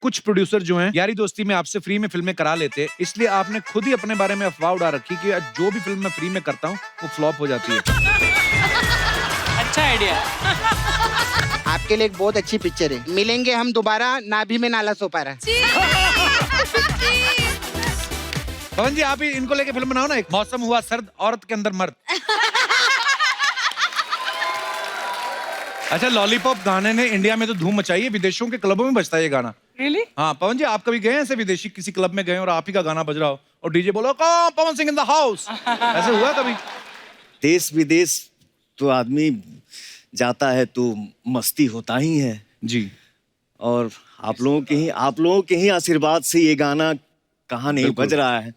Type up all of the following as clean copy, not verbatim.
कुछ प्रोड्यूसर जो हैं यारी दोस्ती में आपसे फ्री में फिल्में करा लेते हैं, इसलिए आपने खुद ही अपने बारे में अफवाह उड़ा रखी कि जो भी फिल्म मैं फ्री में करता हूँ वो फ्लॉप हो जाती है। अच्छा आइडिया। आपके लिए एक बहुत अच्छी पिक्चर है, मिलेंगे हम दोबारा, नाभि में नाला सो पा रहा। पवन जी आप ही इनको लेके फिल्म बनाओ ना, एक मौसम हुआ सर्द, औरत के अंदर मर्द। अच्छा, लॉलीपॉप गाने ने इंडिया में तो धूम मचाई है, विदेशों के क्लबों में बजता है ये गाना। Really? हाँ पवन जी, आप कभी गए हैं ऐसे विदेशी किसी क्लब में गए और आप ही का गाना बज रहा हो और डीजे बोलो कौन Pawan Singh in the house, ऐसे हुआ कभी? देश विदेश तो आदमी जाता है तो मस्ती होता ही है जी। और आप लोगों के ही आशीर्वाद से ये गाना कहाँ नहीं बज रहा है।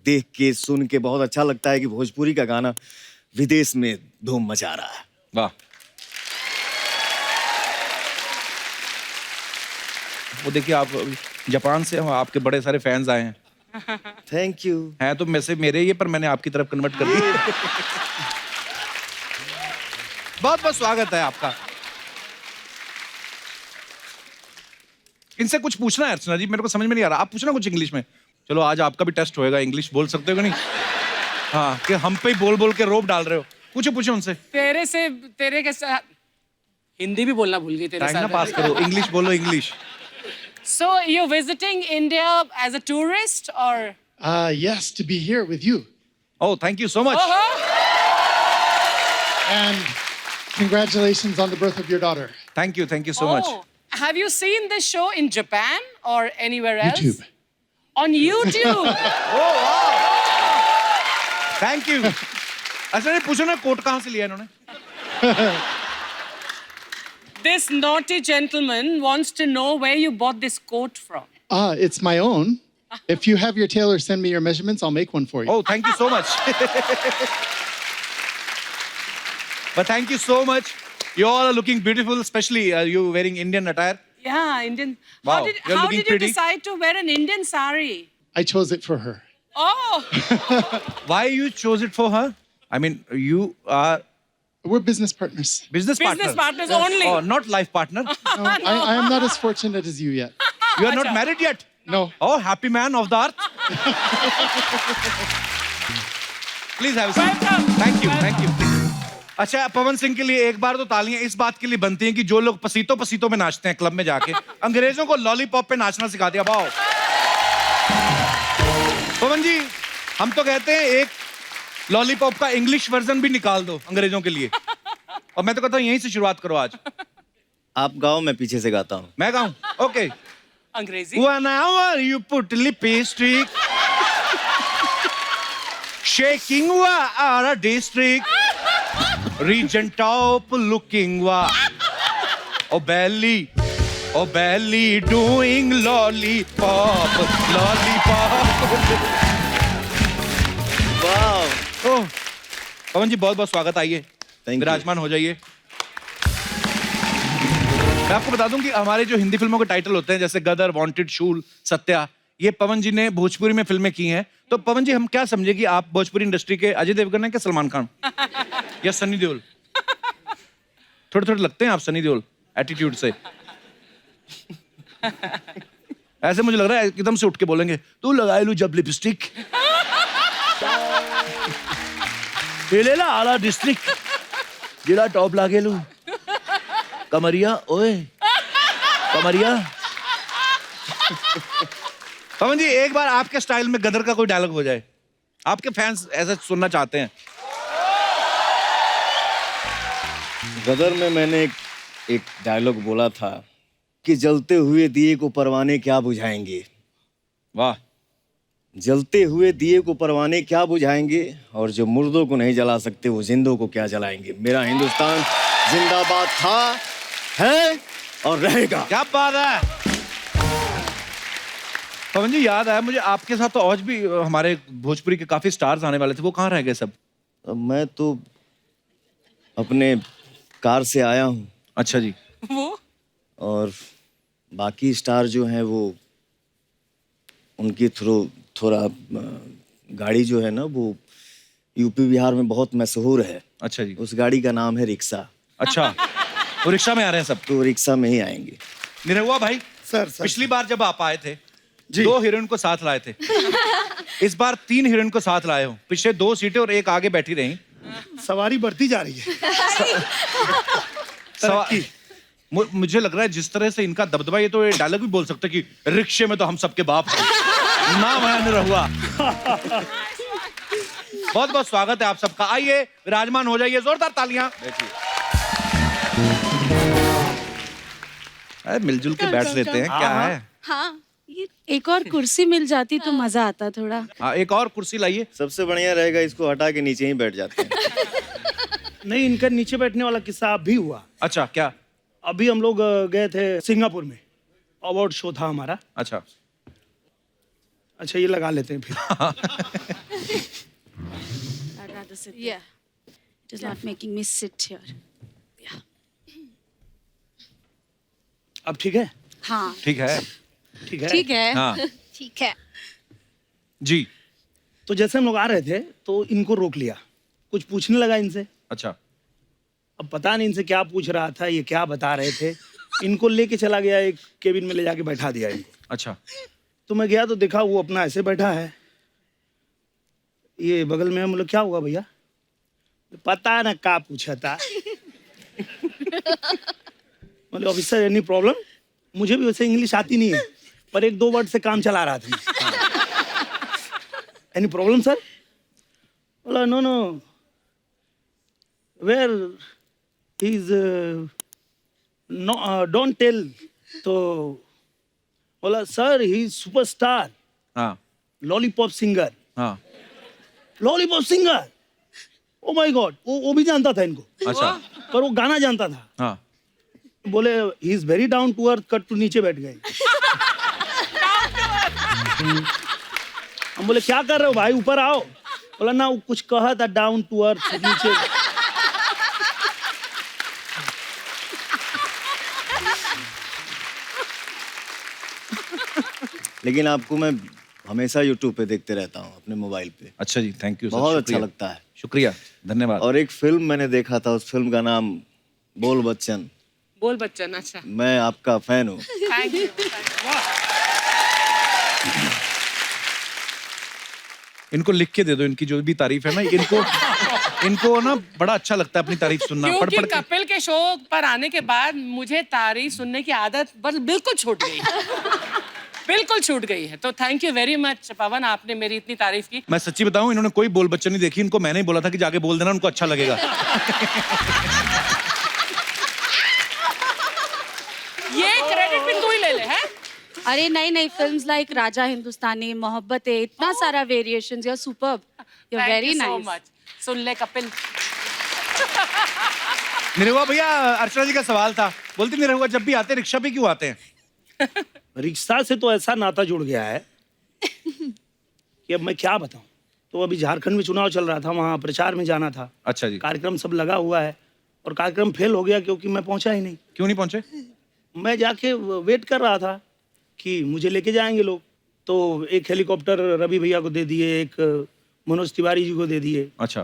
देख के सुन के बहुत अच्छा लगता है कि भोजपुरी का गाना विदेश में धूम मचा रहा है। वाह। वो देखिए, आप जापान से हो, आपके बड़े सारे फैंस आए हैं। Thank you. हैं तो वैसे मेरे ही, पर मैंने आपकी तरफ कन्वर्ट कर दिया। बहुत बहुत स्वागत है आपका। इनसे कुछ पूछना है अर्चना जी, मेरे को समझ में नहीं आ रहा, आप पूछना कुछ इंग्लिश में। चलो आज आपका भी टेस्ट होएगा, इंग्लिश बोल सकते हो कि नहीं? हाँ, कि हम पे ही बोल बोल के रोब डाल रहे हो। पूछो पूछो उनसे। तेरे के साथ हिंदी भी बोलना भूल गई तेरे टाइम ना साथ। पास करो, इंग्लिश बोलो, English. So you're visiting India as a tourist or? Yes, to be here with you. Oh, thank you so much. And congratulations on the birth of your daughter. Thank you so much. Have you seen this show in Japan or anywhere else? YouTube. On YouTube. Oh wow. Thank you. अच्छा ये पूछो ना, coat कहाँ से लिया इन्होंने? This naughty gentleman wants to know where you bought this coat from. It's my own. If you have your tailor send me your measurements, I'll make one for you. Oh, thank you so much. But thank you so much. You all are looking beautiful, especially you wearing Indian attire. Yeah, Indian. Wow, How you're did looking you pretty. decide to wear an Indian sari? I chose it for her. Oh, Why you chose it for her? I mean, you are We're business partners. business business partner. partners only. Oh, not life partner. No, I am not as fortunate as you yet. You are not married yet. No. Oh, happy man of the earth. Please have a seat. Welcome. Thank you. अच्छा, पवन सिंह के लिए एक बार तो तालियां इस बात के लिए बनती हैं कि जो लोग पसीतों में नाचते हैं क्लब में जाके, अंग्रेजों को लॉलीपॉप पे नाचना सिखा दिया। वाओ। पवन जी, हम तो कहते हैं एक लॉलीपॉप का इंग्लिश वर्जन भी निकाल दो अंग्रेजों के लिए, और मैं तो कहता हूँ यहीं से शुरुआत करो आज। आप गाओ, मैं पीछे से गाता हूँ। मैं गाऊं? ओके। अंग्रेजी. Whenever you put lipstick, shaking a district, region top looking oh belly doing lollipop. वाह। ओह, पवन जी बहुत बहुत स्वागत, आइए Thank you. विराजमान हो जाइए। मैं आपको बता दूं कि हमारे जो हिंदी फिल्मों के टाइटल होते हैं जैसे गदर, वांटेड, शूल, सत्या, ये पवन जी ने भोजपुरी में फिल्में की हैं। तो पवन जी हम क्या समझे कि आप भोजपुरी इंडस्ट्री के अजय देवगन हैं क्या सलमान खान या सनी देओल? थोड़े थोड़े लगते हैं आप सनी देओल एटीट्यूड से। ऐसे मुझे लग रहा है एकदम से उठ के बोलेंगे तू लगाए लू जब लिपस्टिक ले ला आला डिस्ट्रिक्ट जिला टॉप लागे लू कमरिया ओए कमरिया। पवन जी एक बार आपके स्टाइल में गदर का कोई डायलॉग हो जाए, आपके फैंस ऐसा सुनना चाहते हैं। गदर में मैंने एक डायलॉग बोला था कि जलते हुए दिए को परवाने क्या बुझाएंगे। वाह। जलते हुए दिए को परवाने क्या बुझाएंगे, और जो मुर्दों को नहीं जला सकते वो जिंदों को क्या जलाएंगे। मेरा हिंदुस्तान जिंदाबाद था, है और रहेगा। क्या बात है पवन जी, याद आया मुझे आपके साथ तो आज भी हमारे भोजपुरी के काफी स्टार्स आने वाले थे, वो कहाँ रह गए सब? मैं तो अपने कार से आया हूँ। अच्छा जी। वो और बाकी स्टार जो हैं वो उनके थ्रू थोड़ा गाड़ी जो है ना वो यूपी बिहार में बहुत मशहूर है। अच्छा जी। उस गाड़ी का नाम है रिक्शा। अच्छा, वो रिक्शा में आ रहे हैं सब? तो रिक्शा में ही आएंगे। निरहुआ भाई सर पिछली बार जब आप आए थे जी। 2 हीरोइन को साथ लाए थे। इस बार 3 हीरोइन को साथ लाए हो। पीछे 2 सीटें और एक आगे बैठी रही। सवारी बढ़ती जा रही है। मुझे लग रहा है जिस तरह से इनका दबदबा, ये तो ये डायलॉग भी बोल सकते हैं कि रिक्शे में तो हम सबके बाप हैं। नाम है निरहुआ। बहुत बहुत स्वागत है आप सबका। आइए विराजमान हो जाइए, जोरदार तालियां। अरे मिलजुल के बैठ लेते हैं, क्या है। हाँ, ये एक और कुर्सी मिल जाती तो मजा आता थोड़ा। हाँ, एक और कुर्सी लाइए। सबसे बढ़िया रहेगा इसको हटा के नीचे ही बैठ जाते हैं। नहीं, इनका नीचे बैठने वाला किस्सा अब भी हुआ। अच्छा, क्या। अभी हम लोग गए थे सिंगापुर में, अवार्ड शो था हमारा। अच्छा, अच्छा ये लगा लेते हैं फिर। I'd rather sit there. Yeah. It is not making me sit here. अब ठीक है? हाँ, ठीक है। ठीक है। ठीक है। हाँ ठीक है। जी। तो जैसे हम लोग आ रहे थे तो इनको रोक लिया, कुछ पूछने लगा इनसे। अच्छा, अब पता नहीं इनसे क्या पूछ रहा था, ये क्या बता रहे थे। इनको लेके चला गया, एक केबिन में ले जाके बैठा दिया इनको। अच्छा। तो मैं गया तो देखा वो अपना ऐसे बैठा है, ये बगल में। मतलब क्या हुआ भैया? पता ना क्या पूछा था। मतलब ऑफिसर एनी प्रॉब्लम? मुझे भी वैसे इंग्लिश आती नहीं है, पर 1-2 वर्ड से काम चला रहा था। Any problem sir? बोला no no, where is no, don't tell. तो बोला सर ही इज सुपरस्टार, हाँ लॉलीपॉप सिंगर। हाँ। Lollipop singer, oh my God. वो भी जानता था इनको, अच्छा। पर वो गाना जानता था। हाँ। बोले he is very down to earth, cut to नीचे बैठ गए। हम बोले क्या कर रहे हो भाई, ऊपर आओ। बोला ना, वो कुछ कहा था डाउन टू अर्थ, नीचे। लेकिन आपको मैं हमेशा यूट्यूब पे देखते रहता हूँ, अपने मोबाइल पे। अच्छा जी, थैंक यू। बहुत अच्छा लगता है। शुक्रिया, धन्यवाद। और एक फिल्म मैंने देखा था, उस फिल्म का नाम बोल बच्चन। बोल बच्चन। अच्छा, मैं आपका फैन हूँ। Thank you. इनको लिख के दे दो, इनकी जो भी तारीफ है ना, इनको ना बड़ा अच्छा लगता है अपनी तारीफ सुनना। क्योंकि पढ़ के। कपिल के शो पर आने के बाद मुझे तारीफ सुनने की आदत बस बिल्कुल छूट गई। बिल्कुल छूट गई है। तो थैंक यू वेरी मच पवन, आपने मेरी इतनी तारीफ की। मैं सच्ची बताऊं, इन्होंने कोई बोल बच्चन नहीं देखी। इनको मैंने ही बोला था कि जाके बोल देना, उनको अच्छा लगेगा। ये क्रेडिट भी तू ही ले ले, हैं? अरे नहीं नहीं, फिल्म्स लाइक राजा हिंदुस्तानी, मोहब्बत है, इतना सारा variations. You are superb, you are very so nice. Much. सुन ले कपिल। निरहुआ भैया, अर्चना जी का सवाल था। बोलती निरहुआ जब भी आते रिक्शा पे क्यों आते हैं? रिक्शा से तो ऐसा नाता जुड़ गया है कि अब मैं क्या बताऊं। तो अभी झारखंड में चुनाव चल रहा था, वहाँ प्रचार में जाना था। अच्छा जी। कार्यक्रम सब लगा हुआ है और कार्यक्रम फेल हो गया क्योंकि मैं पहुंचा ही नहीं। क्यों नहीं पहुंचे? मैं जाके वेट कर रहा था कि मुझे लेके जाएंगे लोग। तो एक हेलीकॉप्टर रवि भैया को दे दिए, एक मनोज तिवारी जी को दे दिए। अच्छा।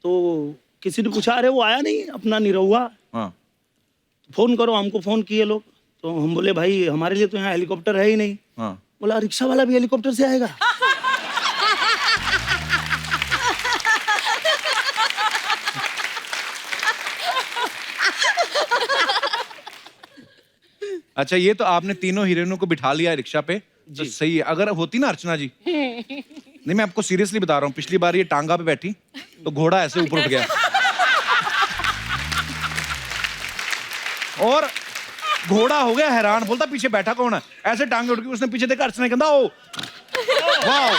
तो किसी ने पूछा, अरे वो आया नहीं अपना निरहुआ, हाँ। फोन करो। हमको फोन किए लोग, तो हम बोले भाई हमारे लिए तो यहाँ हेलीकॉप्टर है ही नहीं। हाँ। बोला रिक्शा वाला भी हेलीकॉप्टर से आएगा? अच्छा, ये तो आपने तीनों हीरोइनों को बिठा लिया रिक्शा पे, तो सही है। अगर होती ना अर्चना जी, नहीं मैं आपको सीरियसली बता रहा हूँ, पिछली बार ये टांगा पे बैठी तो घोड़ा ऐसे ऊपर उठ गया और घोड़ा हो गया हैरान, बोलता पीछे बैठा कौन है। ऐसे टांगे उठ गई, उसने पीछे देखा, अर्चना कहता ओ वाह।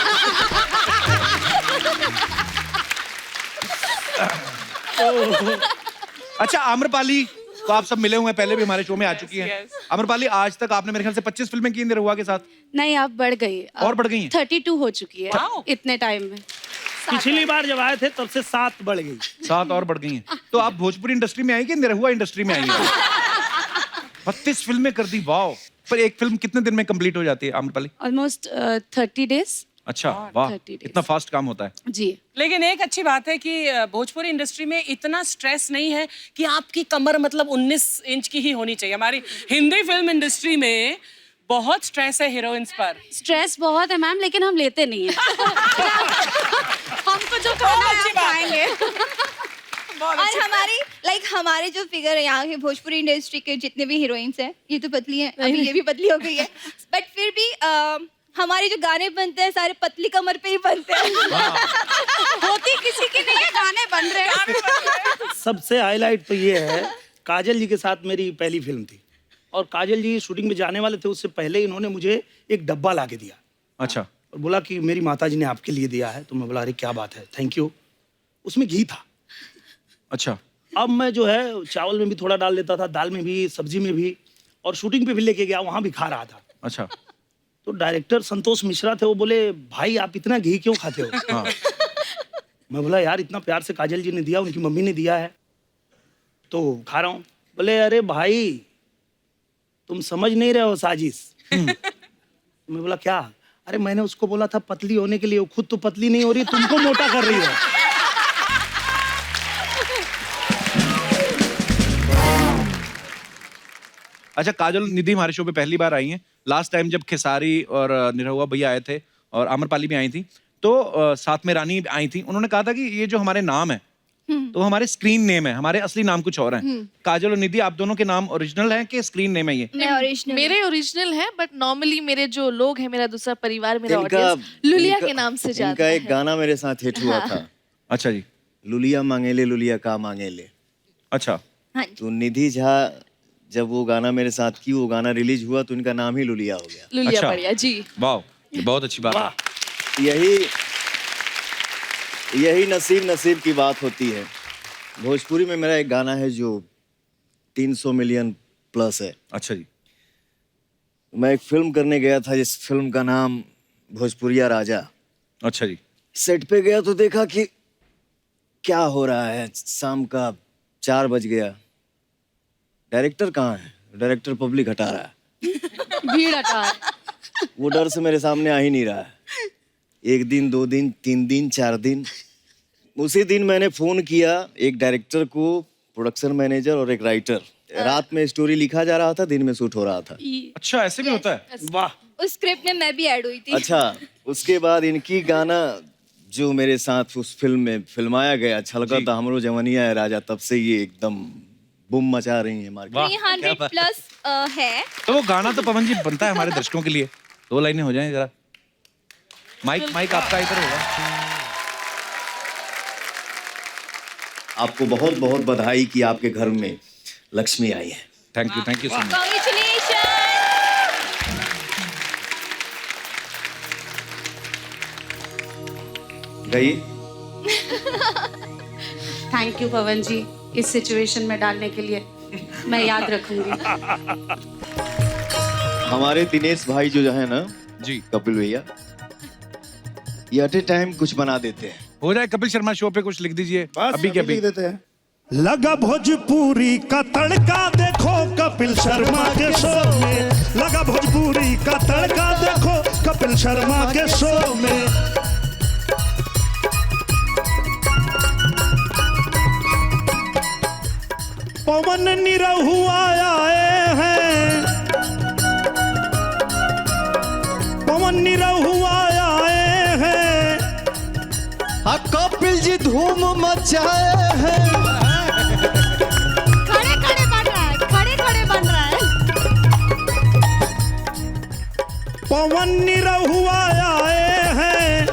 अच्छा, आम्रपाली तो आप सब मिले हुए हैं, पहले भी हमारे शो में आ चुकी हैं। Yes. आम्रपाली, आज तक आपने मेरे ख्याल से 25 फिल्में की निरहुआ के साथ। नहीं, अब बढ़ गई। और बढ़ गई हैं? 32 हो चुकी है Wow. इतने टाइम में। पिछली बार जब आए थे तब से 7 बढ़ गई। 7 और बढ़ गई हैं। तो आप भोजपुरी इंडस्ट्री में आई कि निरहुआ इंडस्ट्री में आई हैं? 32 फिल्में कर दी, वाह। पर एक फिल्म कितने दिन में कंप्लीट हो जाती है आम्रपाली? Almost 30 days। अच्छा, वाह, 30 days. इतना फास्ट काम होता है। जी। लेकिन एक अच्छी बात है कि भोजपुरी इंडस्ट्री में इतना स्ट्रेस नहीं है कि आपकी कमर मतलब 19 इंच की ही होनी चाहिए। हमारी हिंदी फिल्म इंडस्ट्री में बहुत स्ट्रेस है हीरोइंस पर। स्ट्रेस बहुत है मैम, लेकिन हम लेते नहीं है। हमको जो खाना है हम खाएंगे। और हमारे जो फिगर है यहाँ के भोजपुरी इंडस्ट्री के जितने भी हीरोइंस हैं, ये तो पतली हैं, अभी ये भी पतली हो गई है, बट फिर भी हमारे जो गाने बनते हैं सारे पतली कमर पे ही बनते हैं। होती किसी की नहीं है, गाने बन रहे हैं। सबसे हाईलाइट तो ये है, काजल जी के साथ मेरी पहली फिल्म थी और काजल जी शूटिंग में जाने वाले थे, उससे पहले इन्होंने मुझे एक डब्बा ला के दिया अच्छा, और बोला कि मेरी माताजी ने आपके लिए दिया है। तो मैं बोला अरे क्या बात है, थैंक यू। उसमें घी था। अच्छा, अब मैं जो है चावल में भी थोड़ा डाल देता था, दाल में भी, सब्जी में भी, और शूटिंग पे भी लेके गया, वहाँ भी खा रहा था। अच्छा, तो डायरेक्टर संतोष मिश्रा थे, वो बोले भाई आप इतना घी क्यों खाते हो? हाँ, मैं बोला यार इतना प्यार से काजल जी ने दिया, उनकी मम्मी ने दिया है तो खा रहा हूँ। बोले अरे भाई तुम समझ नहीं रहे हो साजिश। मैं बोला क्या? अरे मैंने उसको बोला था पतली होने के लिए, वो खुद तो पतली नहीं हो रही, तुमको मोटा कर रही है। अच्छा, काजल निधि हमारे शो पे पहली बार आई हैं। लास्ट टाइम जब खेसारी और निरहुआ भैया आए थे और आम्रपाली भी आई थी, तो साथ में रानी आई थी, उन्होंने कहा था कि ये जो हमारे नाम है तो हमारे स्क्रीन नेम है, हमारे असली नाम कुछ और हैं। काजल और निधि, आप दोनों के नाम ओरिजिनल हैं कि स्क्रीन नेम है ये? मैं ओरिजिनल मेरे ओरिजिनल है, बट नॉर्मली मेरे जो लोग हैं, मेरा दूसरा परिवार, मेरा इनका ऑडियंस लुलिया के नाम से इनका जाता एक है। गाना मेरे साथ हिट हुआ था, अच्छा जी, लुलिया मांगेले लुलिया का मांगेले। अच्छा, हाँ जी। तो निधि झा जब वो गाना मेरे साथ की, वो गाना रिलीज हुआ तो इनका नाम ही लुलिया हो गया। लुलिया अच्छा। बढ़िया जी। वाह, ये बहुत अच्छी बात है। वाह, यही नसीब की बात होती है। भोजपुरी में मेरा एक गाना है जो 300 मिलियन प्लस है। अच्छा जी, मैं एक फिल्म करने गया था, जिस फिल्म का नाम भोजपुरिया राजा। अच्छा जी, सेट पे गया तो देखा कि क्या हो रहा है, शाम का 4 बज गया, डायरेक्टर कहाँ है? डायरेक्टर पब्लिक हटा रहा है, भीड़ हटा। वो डर से मेरे सामने आ ही नहीं रहा है। 1 दिन 2 दिन 3 दिन 4 दिन, उसी दिन मैंने फोन किया एक डायरेक्टर को, प्रोडक्शन मैनेजर और एक राइटर। रात में स्टोरी लिखा जा रहा था, दिन में शूट हो रहा था। अच्छा, ऐसे भी होता है? वाह, उस स्क्रिप्ट में मैं भी ऐड हुई थी। अच्छा, उसके बाद इनकी गाना जो मेरे साथ उस फिल्म में फिल्माया गया, छलका था हमरो जवानिया है राजा, तब से ये एकदम बूम मचा रही है मार्केट। 300 प्लस है। तो वो गाना तो पवन जी बनता है हमारे दर्शकों के लिए। 2 लाइनें हो जाएं जरा। माइक आपका इधर होगा। आपको बहुत बहुत बधाई कि आपके घर में लक्ष्मी आई है। Thank you so much. Congratulations! गई थैंक यू पवन जी, इस सिचुएशन में डालने के लिए। मैं याद रखूंगी। हमारे दिनेश भाई जो है ना जी, कपिल भैया, ये एट ए टाइम कुछ बना देते हैं। हो जाए कपिल शर्मा शो पे कुछ लिख दीजिए बस अभी के अभी। लिख देते हैं। लगा भोजपुरी का तड़का देखो कपिल शर्मा के शो में, लगा भोजपुरी का तड़का देखो कपिल शर्मा के शो में। पवन निरहुआ आए हैं, पवन निरहुआ आए हैं, कपिल जी धूम मचाए हैं। खड़े खड़े बन रहा है, खड़े खड़े बन रहा है। पवन निरहुआ आए हैं,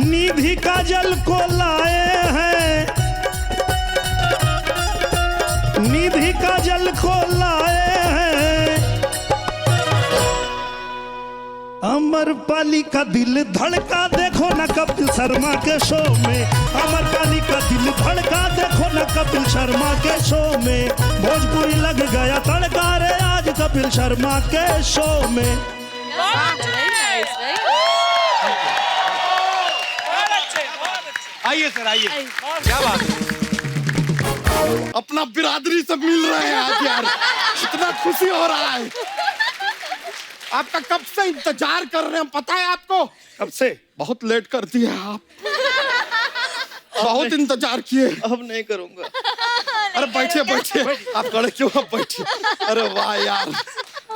निधि काजल को लाए हैं, निधि काजल को लाए हैं। अमरपाली का दिल धड़का देखो न कपिल शर्मा के शो में, अमरपाली का दिल धड़का देखो न कपिल शर्मा के शो में। भोजपुरी लग गया तड़का रे आज कपिल शर्मा के शो में। आइए सर, आइए। क्या बात है? अपना बिरादरी से मिल रहे हैं आज यार, इतना खुशी हो रहा है। आपका कब से इंतजार कर रहे हैं, पता है आपको? कब से? बहुत लेट कर दिए आप। बहुत इंतजार किए। अब नहीं करूंगा। अरे बैठिए बैठिए, आप खड़े क्यों, आप बैठिए। अरे वाह यार।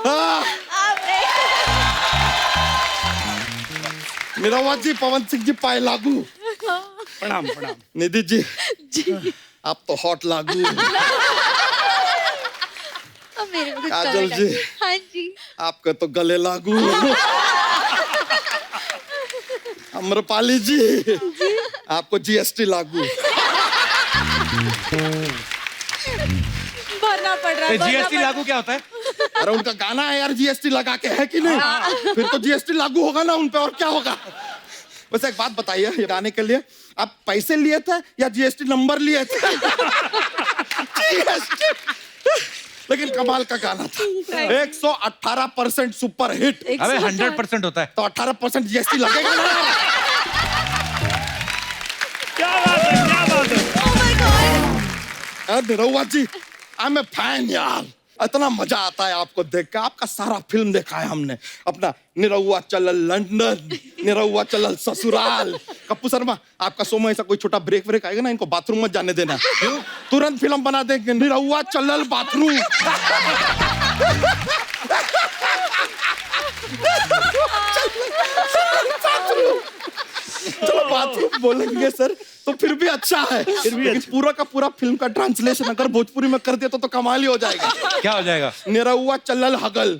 हाँ। निरहुआ जी, पवन सिंह जी, पाए लागू। प्रणाम प्रणाम। निधि जी, आप तो हॉट लागू। मेरे को काजल जी, हाँ जी। आपके तो गले लागू। अम्रपाली जी, आपको जीएसटी लागू। भरना पड़ रहा है। जीएसटी लागू क्या होता है? अरे उनका गाना है यार, जीएसटी लगा के, है कि नहीं? फिर तो जीएसटी लागू होगा ना उन पे, और क्या होगा? वैसे एक बात बताइए, ये गाने के लिए आप पैसे लिए थे या जीएसटी नंबर लिए थे? GST। लेकिन कमाल का गाना था। 118% सुपर हिट। अबे 100% होता है। तो 18% जीएसटी लगेगा ना? क्या बात है, क्या बात है। निरहुआ जी, आई एम ए फैन यार। इतना मजा आता है आपको देख के। आपका सारा फिल्म देखा है हमने। अपना निरहुआ चलल लंदन, निरहुआ चलल ससुराल। कप्पू शर्मा, आपका शो में ऐसा कोई छोटा ब्रेक ब्रेक आएगा ना, इनको बाथरूम मत जाने देना। क्यों? तुरंत फिल्म बना देंगे, निरहुआ चलल बाथरूम। चलो बाथरूम बोलेंगे सर, तो फिर भी अच्छा है। लेकिन पूरा का पूरा फिल्म का ट्रांसलेशन अगर भोजपुरी में कर दिया तो कमाल ही हो जाएगा। क्या हो जाएगा? निरहुआ चलल हगल।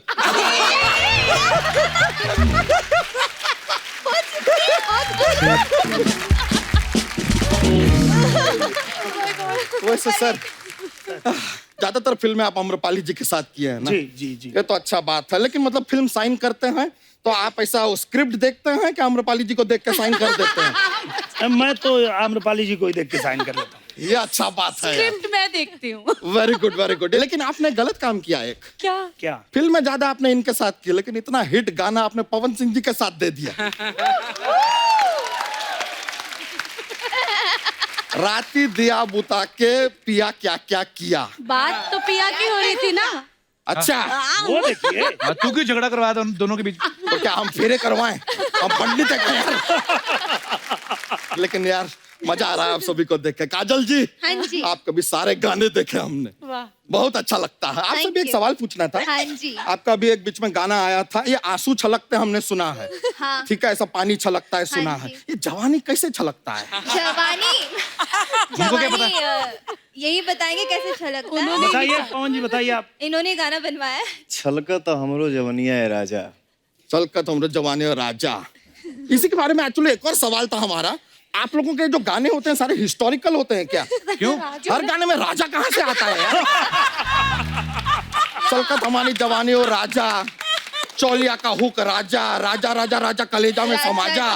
वैसे सर, ज्यादातर फिल्में आप अम्रपाली जी के साथ किए हैं ना? जी जी जी। ये तो अच्छा बात है, लेकिन मतलब फिल्म साइन करते हैं तो आप ऐसा स्क्रिप्ट देखते हैं कि अम्रपाली जी को देख के साइन कर देते हैं? मैं तो आम्रपाली जी को ही देख के साइन कर लेता हूँ। ये अच्छा बात है। स्क्रिप्ट मैं देखती हूँ। Very good very good. लेकिन आपने गलत काम किया एक। क्या? क्या? फिल्म में ज्यादा आपने इनके साथ किया, लेकिन इतना हिट गाना आपने पवन सिंह जी के साथ दे दिया। राती दिया बुता के पिया क्या क्या किया। बात तो पिया की हो रही थी ना। अच्छा, वो देखिए। तू क्यों झगड़ा करवाया था उन दोनों के बीच? तो क्या हम फेरे करवाएं? हम पंडित है क्या यार? लेकिन यार मजा आ रहा है आप सभी को देख के। काजल जी, हाँ जी। आपके भी सारे गाने देखे हमने, बहुत अच्छा लगता है। आपसे Thank भी एक you. सवाल पूछना था। हाँ जी। आपका भी एक बीच में गाना आया था, ये आंसू छलकते हमने सुना है। हाँ। ठीक है, ऐसा पानी छलकता है सुना हाँ है। जी। ये जवानी कैसे छलकता है? जवानी, उनको क्या जवानी यही बताएंगे कैसे छलकता है। बताइए पवन जी, बताइए आप। इन्होंने गाना बनवाया है। छलका तो हमरो जवनिया है राजा। छलकत हमरे जवानी और राजा। इसी के बारे में एक्चुअली एक और सवाल था हमारा। आप लोगों के जो गाने होते हैं सारे हिस्टोरिकल होते हैं क्या? क्यों? हर गाने में राजा कहाँ से आता है यार? छलकत हमारी जवानी और राजा, चौलिया का हुक राजा, राजा राजा राजा कलेजा में समाजा।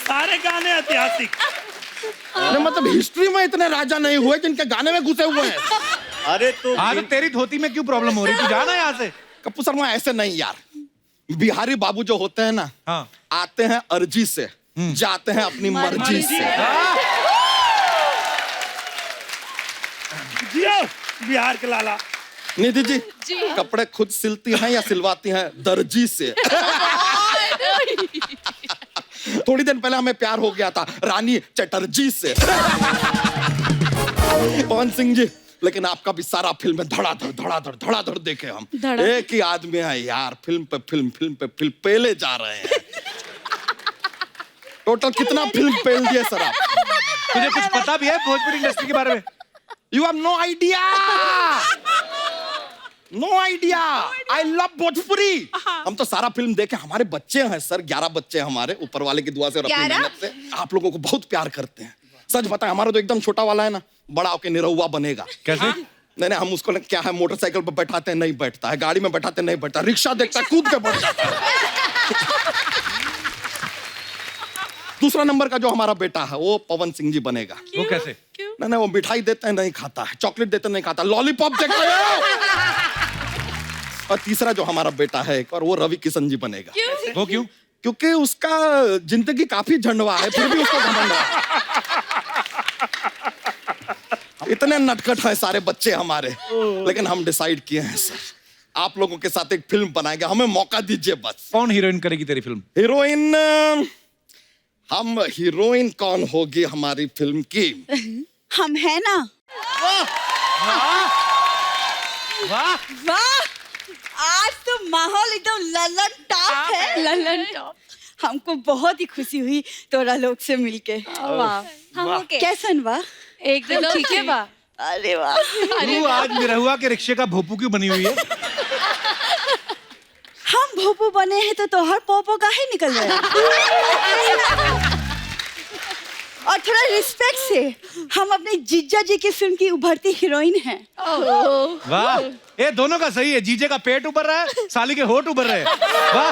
सारे गाने ऐतिहासिक। नहीं, मतलब हिस्ट्री में इतने राजा नहीं हुए जिनके गाने में घुसे हुए हैं। अरे तो हाँ, तो तेरी धोती में क्यों प्रॉब्लम हो रही? तू जाना यहाँ से। कप्पू शर्मा, ऐसे नहीं यार। बिहारी बाबू जो होते हैं ना, हाँ। आते हैं अर्जी से, जाते हैं अपनी मर्जी से। जियो बिहार के लाला। निधि जी, कपड़े खुद सिलती हैं या सिलवाती हैं दर्जी से? थोड़ी देर पहले हमें प्यार हो गया था रानी चटर्जी से। पवन सिंह जी, लेकिन आपका भी सारा फिल्म में धड़ाधड़ देखे हम। एक ही आदमी है यार, फिल्म पे फिल्म, फिल्म पे फिल्म पेले जा रहे हैं। टोटल कितना फिल्म पेल दिए सर आप? तुझे कुछ पता भी है भोजपुरी इंडस्ट्री के बारे में? You have no idea. No idea. I love Bhojpuri. हम तो सारा फिल्म देखे। हमारे बच्चे हैं सर, 11 बच्चे हमारे, ऊपर वाले की दुआ से और अपनी मेहनत से। आप लोगों को बहुत प्यार करते हैं। सच बताएं, हमारा तो एकदम छोटा वाला है ना, बड़ा होके निरहुआ बनेगा। कैसे? नहीं, हम उसको क्या है, मोटरसाइकिल पर बैठाते नहीं बैठता है, गाड़ी में बैठाते नहीं बैठता, रिक्शा देखता है कूद के बैठ जाता है। दूसरा नंबर का जो हमारा बेटा है वो पवन सिंह जी बनेगा। वो कैसे? नहीं, वो मिठाई देते हैं नहीं खाता है, चॉकलेट देते नहीं खाता, लॉलीपॉप देख रहे हो। और तीसरा जो हमारा बेटा है एक और, वो रवि किशन जी बनेगा। वो क्यों? क्योंकि उसका जिंदगी काफी झंडवा है, फिर भी उसको घमंड है। इतने नटखट है सारे बच्चे हमारे, लेकिन हम डिसाइड किए हैं सर, आप लोगों के साथ एक फिल्म बनाएंगे, हमें मौका दीजिए बस। कौन हीरोइन करेगी तेरी फिल्म? हीरोइन हम हीरोइन कौन होगी हमारी फिल्म की? हम है ना। वाह वाह, आज तो माहौल एकदम ललन टॉप है। ललन टॉप। हमको बहुत ही खुशी हुई तोरा लोग से मिलके। वाह कैसन बा? एकदम ठीक है बा। अरे वाह। तू आज निरहुआ के रिक्शे का भोपू क्यों बनी हुई है? हम भोपू बने हैं तो तोहर पोपो काहे निकल रहे हैं? और थोड़ा रिस्पेक्ट से, हम अपने जीजा जी की फिल्म की उभरती हीरोइन हैं। वाह, ये दोनों का सही है। जीजे का पेट उभर रहा है, साली के होठ उभर रहे हैं। वाह।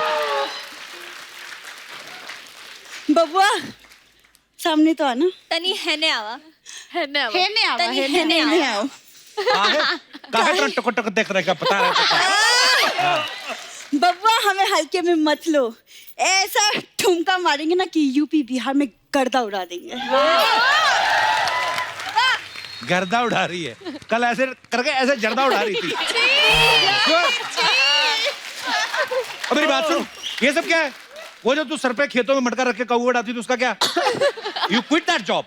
बबुआ सामने तो आना। तनी हेने आवा। हेने आवा। हेने आवा, तनी हेने हेने आओ। काहे तरह टक टक देख रहे, क्या पता है? बबुआ हमें हल्के में मत लो, ऐसा ठुमका मारेंगे ना कि यूपी बिहार में गर्दा उड़ा देंगे। गर्दा उड़ा रही है, कल ऐसे करके ऐसे जर्दा उड़ा रही थी। अब मेरी बात सुन, ये सब क्या है? वो जो तू सर पे खेतों में मटका रख के कौवा उड़ाती थी, उसका क्या? You quit that job.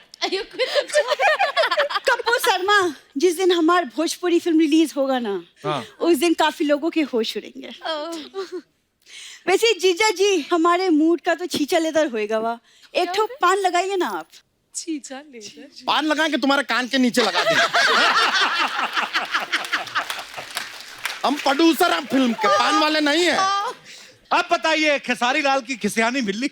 Kapoor Sharma, जिस दिन हमारी भोजपुरी फिल्म रिलीज होगा ना, हाँ। उस दिन काफी लोगों के होश उड़ेंगे। वैसे जीजा जी, हमारे मूड का तो छींचा लेदर होएगा। वाह, एक ठो पान लगाइए ना आप। चीजा लेदर। पान लगा के तुम्हारे कान के नीचे लगा दें। हम प्रोड्यूसर हैं फिल्म के, पान वाले नहीं है। अब बताइए, खेसारी लाल की खिसियानी बिल्ली।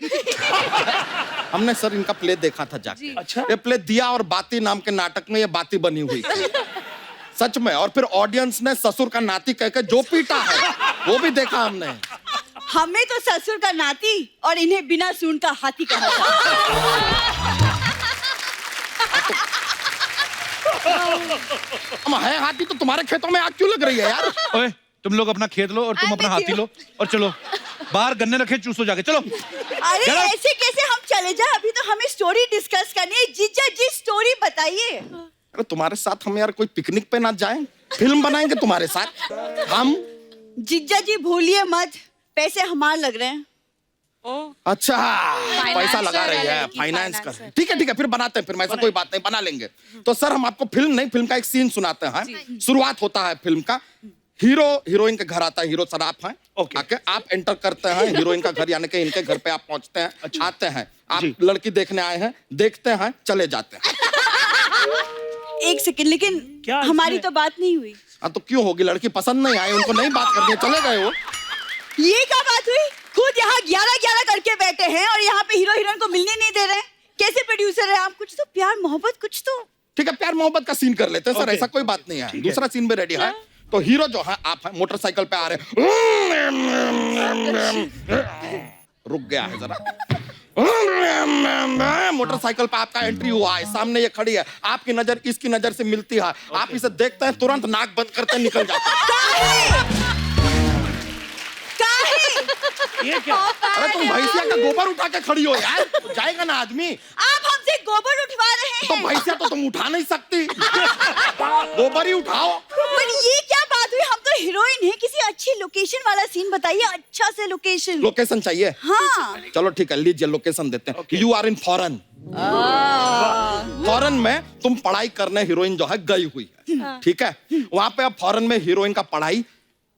हमने सर इनका प्ले देखा था जाके। अच्छा। ये प्ले दिया और बाती नाम के नाटक में ये बाती बनी हुई थी सच में। और फिर ऑडियंस ने ससुर का नाती कहकर जो पीटा है वो भी देखा हमने। हमें तो ससुर का नाती और इन्हें बिना सूंड का हाथी कहा था। हम है हाथी तो तुम्हारे खेतों में आग क्यों लग रही है यार? ओए, तुम लोग अपना खेत लो और तुम अपना हाथी लो और चलो बाहर गन्ने रखे, चूसो जाके। चलो। अरे चलो। ऐसे कैसे हम चले जाए? अभी तो हमें स्टोरी डिस्कस करनी है। जीजा जी स्टोरी बताइए। अरे तुम्हारे साथ हम यार कोई पिकनिक पे ना जाएं? फिल्म बनाएंगे तुम्हारे साथ हम। जीजा जी भूलिए मत, पैसे हमारे लग रहे हैं। अच्छा, पैसा लगा रही है, फाइनेंस कर। ठीक है फिर बनाते हैं, फिर ऐसा कोई बात नहीं, बना लेंगे। तो सर हम आपको फिल्म का एक सीन सुनाते हैं। शुरुआत होता है फिल्म का, हीरो हीरोइन के घर आता है। हीरो सर आप हैं, आके आप एंटर करते हैं हीरोइन का घर, यानी कि इनके घर पे आप पहुंचते हैं। अच्छा। आते हैं, आप लड़की देखने आए हैं, देखते हैं, चले जाते हैं। एक सेकंड, लेकिन क्या हमारी तो बात नहीं हुई। तो क्यों होगी? लड़की पसंद नहीं आई, उनको नहीं बात करनी है, चले गए वो। ये क्या बात हुई? खुद यहाँ 11-11 करके बैठे हैं और यहाँ पे हीरो हीरोइन को मिलने नहीं दे रहे हैं। कैसे प्रोड्यूसर है आप? कुछ तो प्यार मोहब्बत कुछ तो। ठीक है, प्यार मोहब्बत का सीन कर लेते हैं सर, ऐसा कोई बात नहीं है। दूसरा सीन भी रेडी है। तो हीरो जो है आप है, मोटरसाइकिल पे आ रहे रुक गया है जरा। मोटरसाइकिल पे आपका एंट्री हुआ है, सामने ये खड़ी है, आपकी नजर इसकी नजर से मिलती है। आप इसे देखते हैं, तुरंत नाक बंद करते निकल जाते हैं। ये क्या? अरे तुम भैंसिया का गोबर उठा के खड़ी हो यार, जाएगा ना आदमी। आप हमसे गोबर उठवा रहे हैं। तो भैंसिया तो तुम उठा नहीं सकती, गोबर ही उठाओ। पर ये क्या बात हुई? हम तो हीरोइन हैं, किसी अच्छी लोकेशन वाला सीन बताइए, अच्छा से लोकेशन। लोकेशन चाहिए? हाँ। चलो ठीक है, लीजिए लोकेशन देते हैं। You are in foreign. Foreign में तुम पढ़ाई करने हीरोइन जो है गई हुई है, ठीक है। वहां पे अब फॉरेन में हीरोइन का पढ़ाई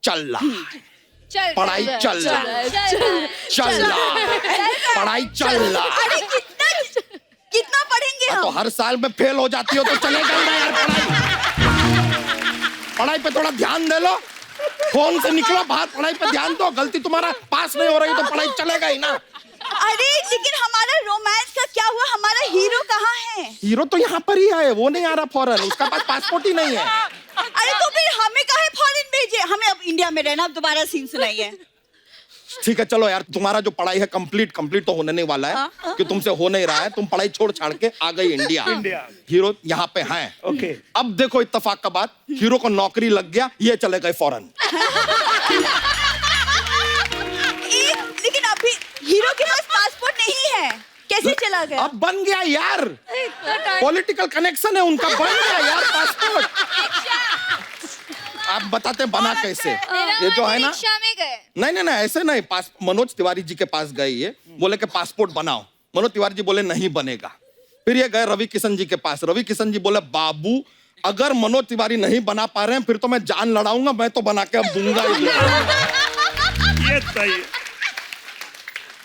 चल रहा है। पढ़ाई चल रहा, पढ़ाई चल रहा। अरे कितना पढ़ेंगे हम? तो हर साल में फेल हो जाती हो तो चलेगा ही ना यार। पढ़ाई पे थोड़ा ध्यान दे लो, फोन से निकलो बाहर, पढ़ाई पे ध्यान दो। गलती तुम्हारा पास नहीं हो रही तो पढ़ाई चलेगा ही ना। अरे लेकिन हमारा रोमांस का क्या हुआ? हमारा हीरो कहाँ है? हीरो तो यहाँ पर ही है, वो नहीं आ रहा फॉरेन, उसका पास पासपोर्ट ही नहीं है। अरे तो फिर हमें काहे फॉरेन भेजे? हमें अब इंडिया में रहना। अब दोबारा सीन सुनाइए। ठीक है चलो यार, तुम्हारा जो पढ़ाई है कंप्लीट तो होने नहीं वाला है, कि तुमसे हो नहीं रहा है। तुम पढ़ाई छोड़ छाड़ के आ गई इंडिया। हीरो यहाँ पे हैं। ओके। अब देखो इत्तेफाक का बात, हीरो को नौकरी लग गया, ये चले गए फॉरेन। लेकिन अभी हीरो के पास पासपोर्ट नहीं है, कैसे चला गया? अब बन गया यार, पॉलिटिकल कनेक्शन है उनका, बन गया यार पासपोर्ट। आप बताते बना कैसे। ये जो है ना, रिक्शा में गए। नहीं ऐसे नहीं, पास मनोज तिवारी जी के पास गए, ये बोले कि पासपोर्ट बनाओ। मनोज तिवारी जी बोले नहीं बनेगा। फिर ये गए रवि किशन जी के पास। रवि किशन जी बोले बाबू अगर मनोज तिवारी नहीं बना पा रहे हैं फिर तो मैं जान लड़ाऊंगा, मैं तो बना के अब दूंगा ही दूंगा। ये सही है।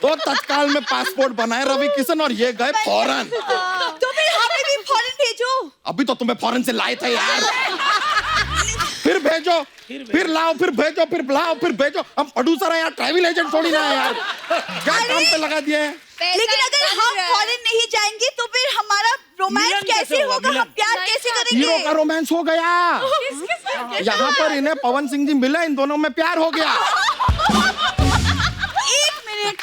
तो तत्काल में पासपोर्ट बनाए रवि किशन और ये गए फॉरेन। तो फिर हमें भी फॉरेन भेजो। अभी तो तुम्हें फॉरेन से लाए थे यार। फिर भेजो, फिर लाओ, फिर भेजो, फिर लाओ, फिर भेजो। हम प्रोड्यूसर हैं यार, ट्रैवल एजेंट थोड़ी ना है यार। क्या काम पे लगा दिए हैं। लेकिन अगर हम फॉरेन नहीं जाएंगे तो फिर हमारा रोमांस कैसे होगा, हम प्यार कैसे करेंगे। हीरो का रोमांस हो गया। यहाँ पर इन्हें पवन सिंह जी मिले, इन दोनों में प्यार हो गया। एक मिनट,